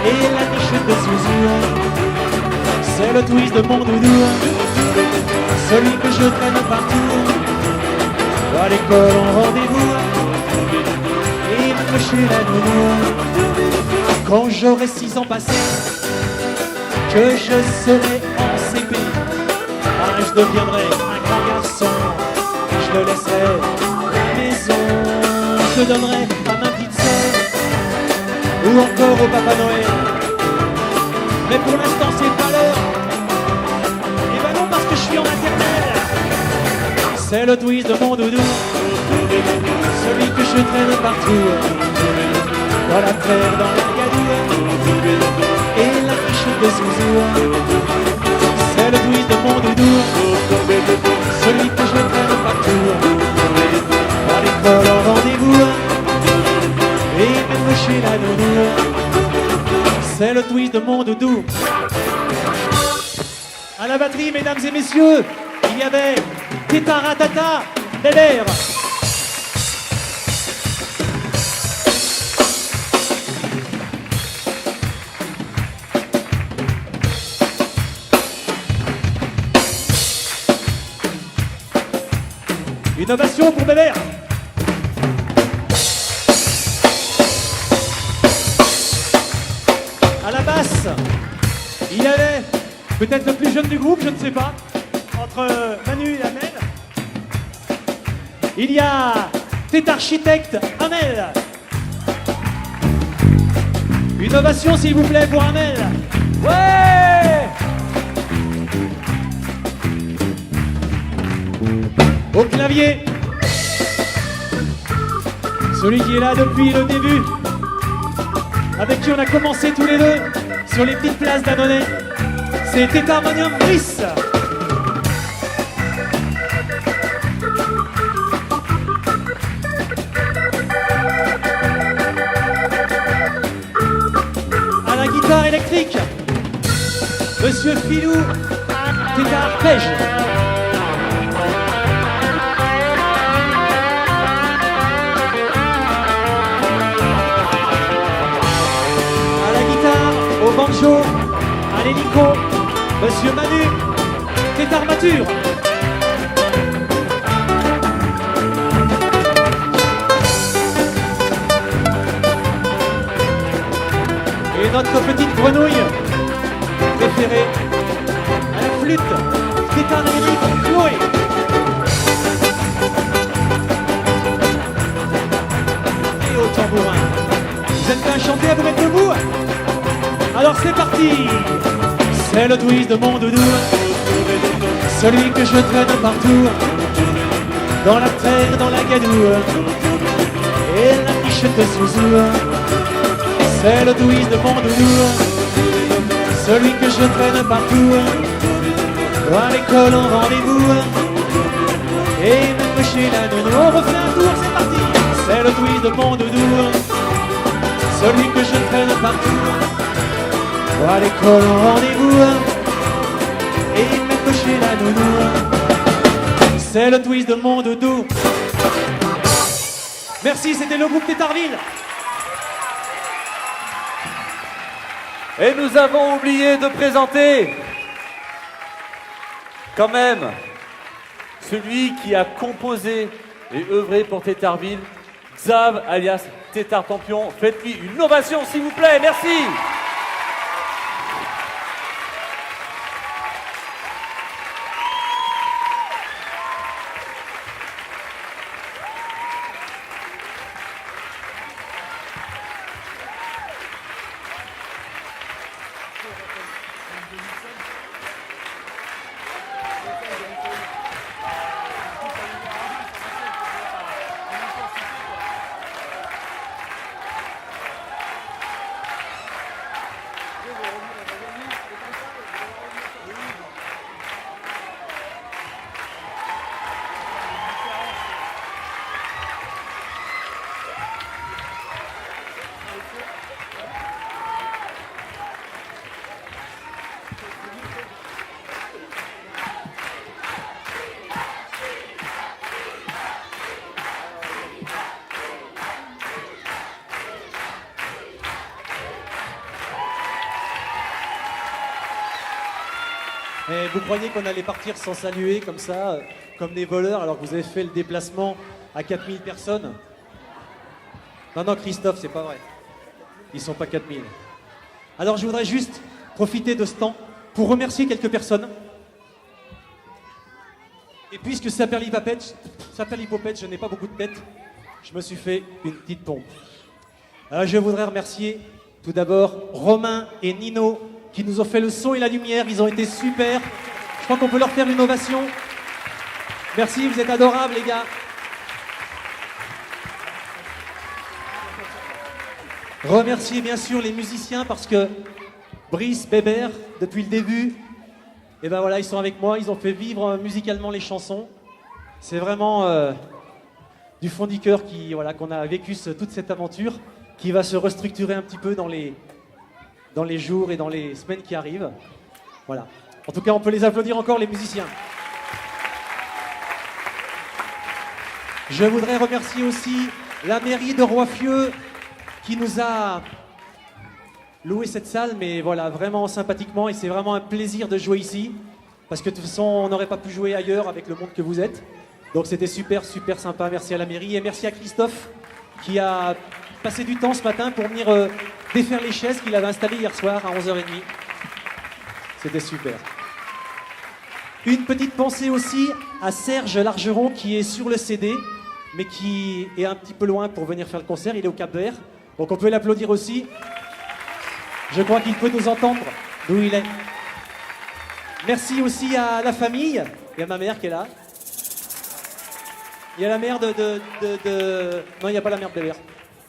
Speaker 1: et la niche de Zouzou. C'est le twist de mon doudou, celui que je traîne partout, à l'école en rendez-vous, et même chez la nounou. Quand j'aurai 6 ans passés, que je serai en CP, je deviendrai un grand garçon. Je le laisserai à la maison, je le donnerai à ma petite sœur, ou encore au Papa Noël. Mais pour l'instant c'est pas l'heure. Et ben non, parce que je suis en maternelle. C'est le twist de mon doudou, celui que je traîne partout, dans la terre, dans la gadoue, et la niche de Zouzou. C'est le twist de mon doudou, celui que je traîne partout, à l'école en rendez-vous, et même chez la nounou. C'est le twist de mon doudou. À la batterie, mesdames et messieurs, il y avait Tétaratata, Bébert. Une ovation pour Bébert. À la basse, il y avait peut-être le plus jeune du groupe, je ne sais pas, entre Manu et Amel. Il y a Tétarchitecte Amel. Une ovation s'il vous plaît pour Amel. Ouais! Au clavier, celui qui est là depuis le début, avec qui on a commencé tous les deux sur les petites places d'Annonay, c'est Tétarmonium Brice. À la guitare électrique, Monsieur Filou Tétarpège. Au banjo, à l'hélico, Monsieur Manu, Tétarmature. Et notre petite grenouille préférée, à la flûte, Tétarménique Chloé. Et au tambourin. Vous êtes prêts à chanter, à vous mettre debout? Alors c'est parti. C'est le twist de mon doudou, celui que je traîne partout, dans la terre, dans la gadoue, et la fichette de Souzou. C'est le twist de mon doudou, celui que je traîne partout, à l'école en rendez-vous, et même chez la nounou. On refait un tour, c'est parti. C'est le twist de mon doudou, celui que je traîne partout, à l'école en rendez-vous, et même chez la nounou. C'est le twist de mon doudou. Merci, c'était le groupe Tétarville.
Speaker 2: Et nous avons oublié de présenter, quand même, celui qui a composé et œuvré pour Tétarville, Xav alias Tétard Campion. Faites-lui une ovation s'il vous plaît, merci.
Speaker 1: Et vous croyez qu'on allait partir sans saluer comme ça, comme des voleurs, alors que vous avez fait le déplacement à 4000 personnes? Non, non, Christophe, c'est pas vrai. Ils sont pas 4000. Alors je voudrais juste profiter de ce temps pour remercier quelques personnes. Et puisque Saperlipopette, je n'ai pas beaucoup de tête, je me suis fait une petite pompe. Alors je voudrais remercier tout d'abord Romain et Nino qui nous ont fait le son et la lumière. Ils ont été super. Je crois qu'on peut leur faire une ovation. Merci, vous êtes adorables les gars. Remercier bien sûr les musiciens parce que Brice, Bébert, depuis le début, et ben voilà, ils sont avec moi, ils ont fait vivre musicalement les chansons. C'est vraiment du fond du cœur qu'on a vécu toute cette aventure qui va se restructurer un petit peu dans les jours et dans les semaines qui arrivent. Voilà. En tout cas, on peut les applaudir encore, les musiciens. Je voudrais remercier aussi la mairie de Roiffieux qui nous a loué cette salle, mais voilà, vraiment sympathiquement, et c'est vraiment un plaisir de jouer ici, parce que de toute façon, on n'aurait pas pu jouer ailleurs avec le monde que vous êtes. Donc c'était super, super sympa. Merci à la mairie, et merci à Christophe, qui a passé du temps ce matin pour venir défaire les chaises qu'il avait installées hier soir à 11h30. C'était super. Une petite pensée aussi à Serge Largeron, qui est sur le CD, mais qui est un petit peu loin pour venir faire le concert. Il est au Cap-Vert, donc on peut l'applaudir aussi. Je crois qu'il peut nous entendre d'où il est. Merci aussi à la famille. Il y a ma mère qui est là. Il y a la mère de... Non, il n'y a pas la mère de Bébert.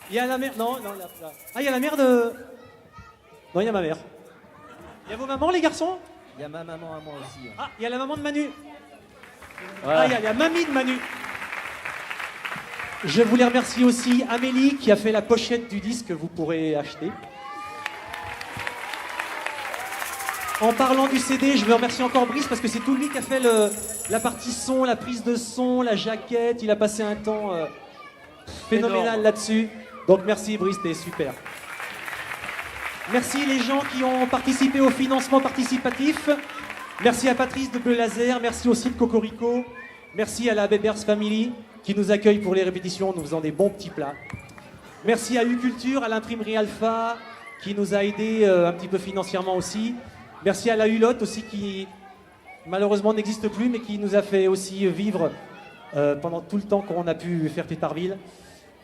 Speaker 1: Il y a la mère... Non, là. Ah, il y a la mère de... Non, il y a ma mère. Il y a vos mamans, les garçons?
Speaker 4: Il y a ma maman à moi aussi.
Speaker 1: Ah, il y a la maman de Manu.
Speaker 2: Voilà.
Speaker 1: Ah, il y a la mamie de Manu. Je voulais remercier aussi Amélie qui a fait la pochette du disque que vous pourrez acheter. En parlant du CD, je veux remercier encore Brice parce que c'est tout lui qui a fait la partie son, la prise de son, la jaquette. Il a passé un temps phénoménal
Speaker 2: Énorme.
Speaker 1: là-dessus. Donc merci Brice, t'es super. Merci les gens qui ont participé au financement participatif. Merci à Patrice de Bleu Laser, merci aussi de Cocorico. Merci à la Bébers Family qui nous accueille pour les répétitions en nous faisant des bons petits plats. Merci à U-Culture, à l'imprimerie Alpha qui nous a aidés un petit peu financièrement aussi. Merci à la Hulotte aussi qui malheureusement n'existe plus mais qui nous a fait aussi vivre pendant tout le temps qu'on a pu faire Tétarville.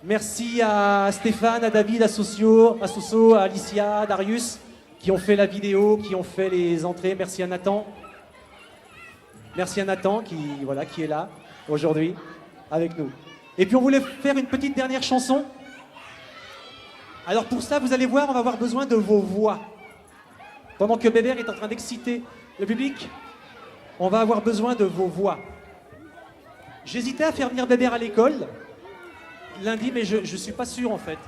Speaker 1: Merci à Stéphane, à David, à Soso, à Alicia, à Darius qui ont fait la vidéo, qui ont fait les entrées. Merci à Nathan. Merci à Nathan qui est là aujourd'hui avec nous. Et puis on voulait faire une petite dernière chanson. Alors pour ça, vous allez voir, on va avoir besoin de vos voix. Pendant que Bébert est en train d'exciter le public, on va avoir besoin de vos voix. J'hésitais à faire venir Bébert à l'école lundi, mais je ne suis pas sûr en fait.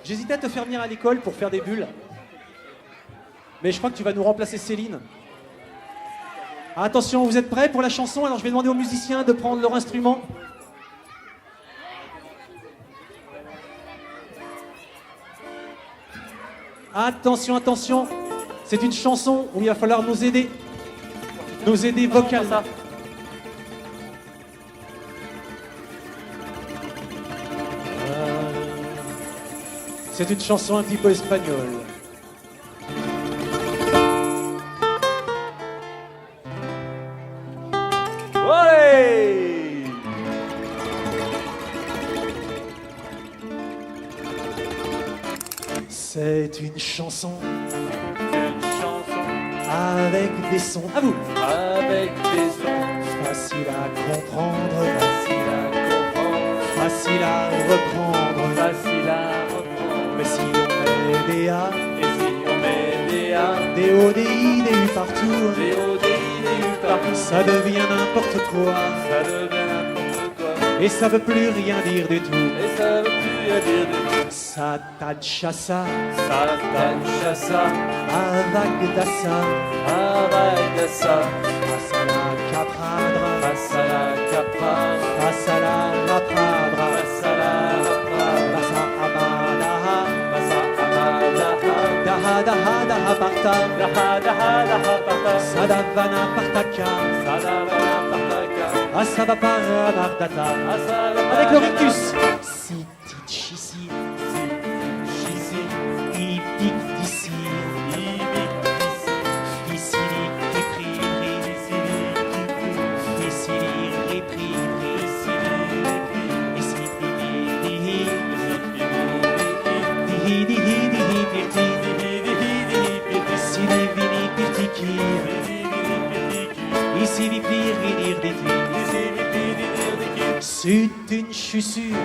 Speaker 1: J'hésitais à te faire venir à l'école pour faire des bulles. Mais je crois que tu vas nous remplacer Céline. Attention, vous êtes prêts pour la chanson? Alors je vais demander aux musiciens de prendre leur instrument. Attention, attention. C'est une chanson où il va falloir nous aider. Nous aider vocalement. C'est une chanson un petit peu espagnole.
Speaker 2: Ouais.
Speaker 1: C'est une chanson
Speaker 2: Une chanson
Speaker 1: avec des sons. À vous.
Speaker 2: avec des sons
Speaker 1: Facile à comprendre,
Speaker 2: faciles à comprendre,
Speaker 1: facile à reprendre.
Speaker 2: faciles à reprendre.
Speaker 1: Mais si on met des A,
Speaker 2: Et si on met des A,
Speaker 1: des O, des I, des U partout,
Speaker 2: des O, des I, des U partout,
Speaker 1: ça devient n'importe quoi.
Speaker 2: ça devient n'importe quoi.
Speaker 1: Et ça veut plus rien dire du tout.
Speaker 2: Et ça veut plus rien dire de tout.
Speaker 1: Ça tachassa,
Speaker 2: Satachasa,
Speaker 1: avagdassa,
Speaker 2: Avagdasa,
Speaker 1: masala capradra,
Speaker 2: Masala Capradra,
Speaker 1: masala rapradra,
Speaker 2: Masala Rapradra,
Speaker 1: masa amadaha,
Speaker 2: Masa Amadaha,
Speaker 1: daha daha daha parta,
Speaker 2: Daha Daha Daha Pata,
Speaker 1: sadavana partaka,
Speaker 2: Sadavana Partaka,
Speaker 1: asavapara mardata.
Speaker 2: Asala
Speaker 1: Avec le rictus. Si tichisi,
Speaker 2: Chisi,
Speaker 1: ipic d'ici, ficili répri, ficili répri, ici dihi, dihi dihi dihi pirti, ici divini pirtiki, ici vipir vinir diti. C'est une chaussure,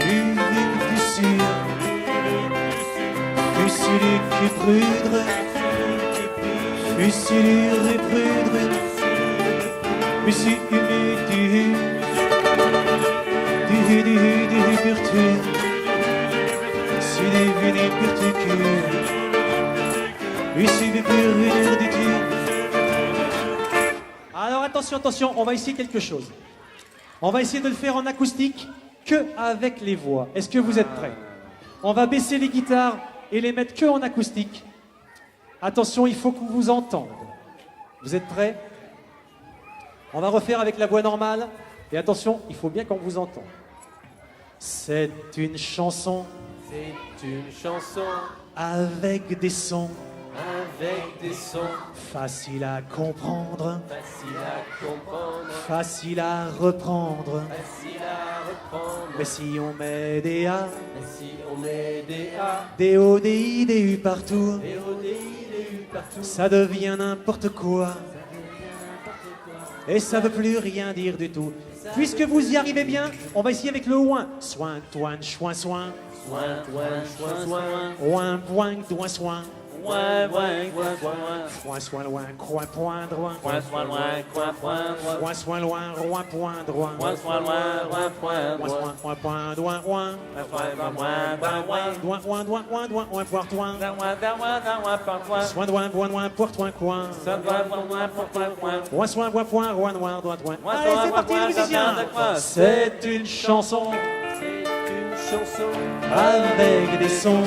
Speaker 1: une blessure, fusilier qui prudre, fusilier et prudre, fusilier du virtu, si divini virtu, ici des purs du tu. Alors attention, attention, on va essayer quelque chose. On va essayer de le faire en acoustique que avec les voix. Est-ce que vous êtes prêts? On va baisser les guitares et les mettre que en acoustique. Attention, il faut qu'on vous entende. Vous êtes prêts? On va refaire avec la voix normale. Et attention, il faut bien qu'on vous entende. C'est une chanson
Speaker 3: C'est une chanson
Speaker 1: avec des sons
Speaker 3: avec des sons
Speaker 1: faciles à comprendre,
Speaker 3: faciles à comprendre,
Speaker 1: faciles à reprendre.
Speaker 3: faciles à reprendre.
Speaker 1: Mais si on met des A,
Speaker 3: Mais si on met des A,
Speaker 1: des O, des I, des U partout,
Speaker 3: des O, des I, des U partout,
Speaker 1: ça devient n'importe quoi. Et ça veut plus rien dire du tout. Puisque vous y arrivez bien, on va essayer avec le ouin. Soin, toin, choin, soin.
Speaker 3: soin, soin, soin, soin,
Speaker 1: Ouin, point, doin, soin.
Speaker 3: soin, soin, soin, soin.
Speaker 1: Point, soin, loin, coin, point, droin.
Speaker 3: Point, soin, loin, coin, point, droit.
Speaker 1: Point, soin, loin, roin, point, droin.
Speaker 3: Point, soin, loin, loin, point,
Speaker 1: Point,
Speaker 3: droit.
Speaker 1: soin, point, point, doin, roin.
Speaker 3: Point, soin, loin, loin, loin.
Speaker 1: Doin, oin, doin, oin, doin, oin, poire, toin.
Speaker 3: Doin, doin, doin, doin, par point.
Speaker 1: Soin, doin, boin, doin, poire, toin, coin.
Speaker 3: Soin, doin, doin, doin, par point, point.
Speaker 1: Ouin, soin, boin, point, roin, noir, doin, doin.
Speaker 3: Ouin,
Speaker 1: Allez,
Speaker 3: soin,
Speaker 1: c'est
Speaker 3: boin,
Speaker 1: parti, les
Speaker 3: point,
Speaker 1: musiciens.
Speaker 3: doin, doin, doin.
Speaker 1: C'est une chanson
Speaker 3: C'est une chanson
Speaker 1: avec des sons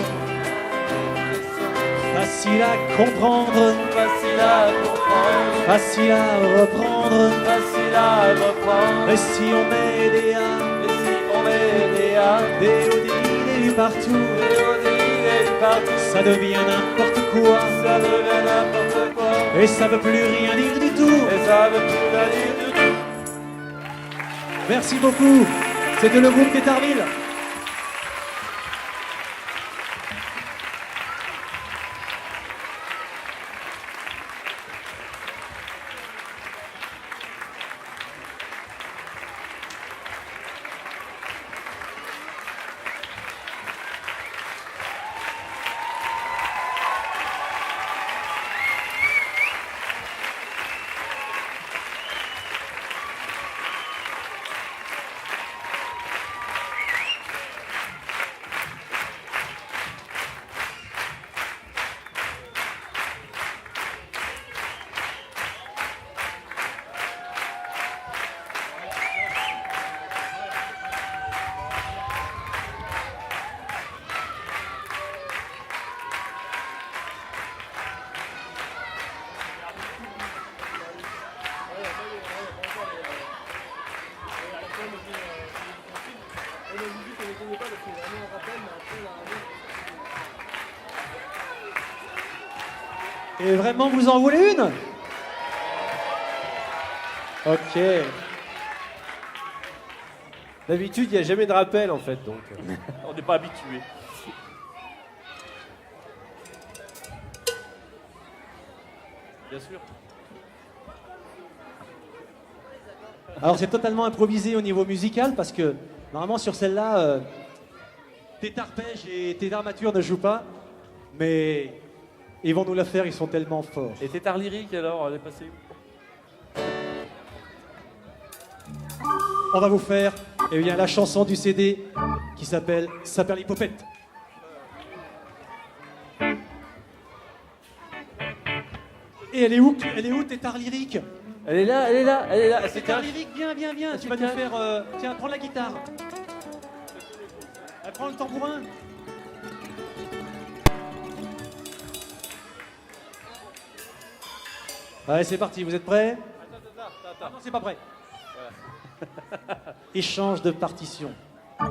Speaker 1: faciles à comprendre,
Speaker 3: facile à comprendre,
Speaker 1: faciles à reprendre.
Speaker 3: facile à reprendre.
Speaker 1: Et si on met des A,
Speaker 3: Et si on met des A,
Speaker 1: des O, des I, des U partout,
Speaker 3: des O, des I, des U partout,
Speaker 1: ça devient n'importe quoi.
Speaker 3: ça devient n'importe quoi.
Speaker 1: Et ça veut plus rien dire du tout.
Speaker 3: Et ça veut plus rien dire du tout.
Speaker 1: Merci beaucoup. C'était le groupe Tétarville. Et vraiment, vous en voulez une? Ok.
Speaker 3: D'habitude, il n'y a jamais de rappel, en fait, donc...
Speaker 2: On n'est pas habitué. Bien sûr.
Speaker 1: Alors c'est totalement improvisé au niveau musical parce que normalement sur celle-là, Tétard Pêche et Tétard Mature ne jouent pas, mais ils vont nous la faire, ils sont tellement forts.
Speaker 2: Et Tétard Lyrique alors, elle est passée où?
Speaker 1: On va vous faire la chanson du CD qui s'appelle Saperlipopette. Et elle est où Tétard Lyrique?
Speaker 2: Elle est là, elle est là, elle est là. C'est
Speaker 1: Tétard Lyrique, viens, tu vas nous faire... tiens, prends la guitare. Prends le tambourin. Allez, c'est parti, vous êtes prêts? Ah non, c'est pas prêt. Échange de partition.
Speaker 2: Ok.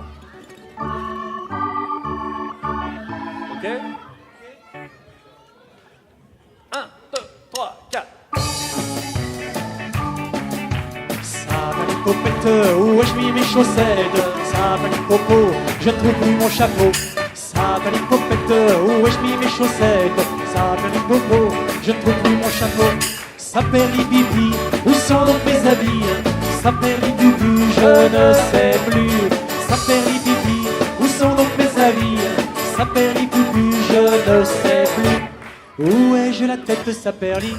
Speaker 2: 1, 2, 3, 4.
Speaker 1: Saperlipopette, où ai-je mis mes chaussettes? Saperlipopo, je ne trouve plus mon chapeau. Saperlipopette, où ai-je mis mes chaussettes? Saperlipopo, je ne trouve plus mon chapeau. Saperlipipi, où sont donc mes habits? Saperlipipi, je ne sais plus. Saperlipipi, où sont donc mes habits? Saperlipipi, je ne sais plus. Où ai-je la tête de Saperlipopette?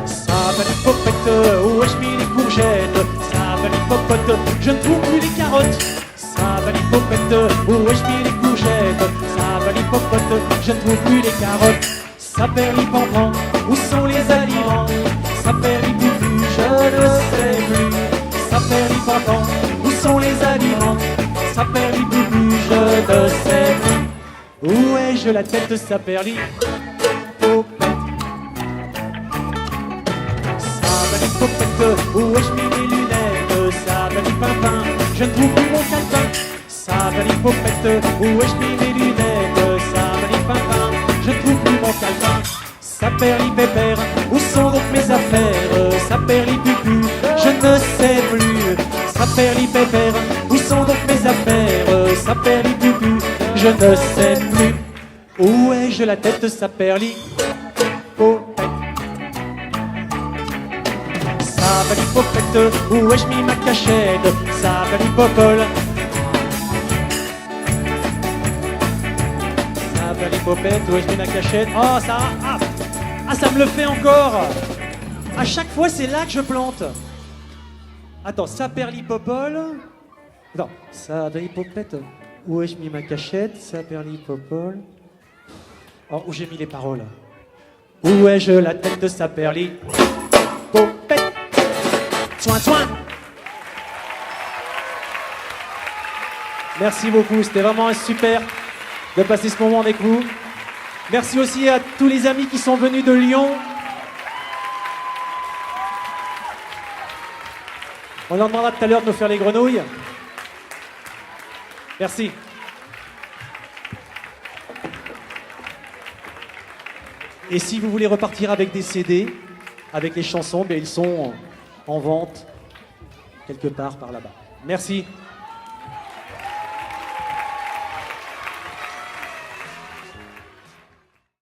Speaker 1: Saperlipopette, où ai-je mis les courgettes? Saperlipopette, je ne trouve plus les carottes. Saperlipopette, où ai-je mis les courgettes? Saperlipopette, je ne trouve plus les carottes. Saperlipampan, où sont les aliments? Saperlipupu, je ne sais plus. Saperlipampan, où sont les aliments? Saperlipupu, je ne sais plus. Où ai-je la tête de Saperlipopette? Saperlipopette, où ai-je mis mes lunettes? Saperlipimpin, je ne trouve plus mon calepin. Saperlipopette, où ai-je mis mes lunettes? Saperlipimpin, je ne trouve plus mon calepin. Saperlipépère, où sont donc mes affaires? Saperlipupu, je ne sais plus. Saperlipépère, où sont donc mes affaires? Saperlipupu, je ne sais plus. Où ai-je la tête de Saperlipopette? Saperlipopette, où ai-je mis ma cachette? Saperlipopole. Saperlipopette, où ai-je mis ma cachette? Oh, ça... ça me le fait encore! À chaque fois, c'est là que je plante. Attends, Saperlipopole... Non, Saperlipopette, où ai-je mis ma cachette? Saperlipopole... Oh, où j'ai mis les paroles? Où ai-je la tête de Saperlipopette? Soin, soin! Merci beaucoup, c'était vraiment super de passer ce moment avec vous. Merci aussi à tous les amis qui sont venus de Lyon. On leur demandera tout à l'heure de nous faire les grenouilles. Merci. Et si vous voulez repartir avec des CD, avec les chansons, ils sont en vente quelque part par là-bas. Merci.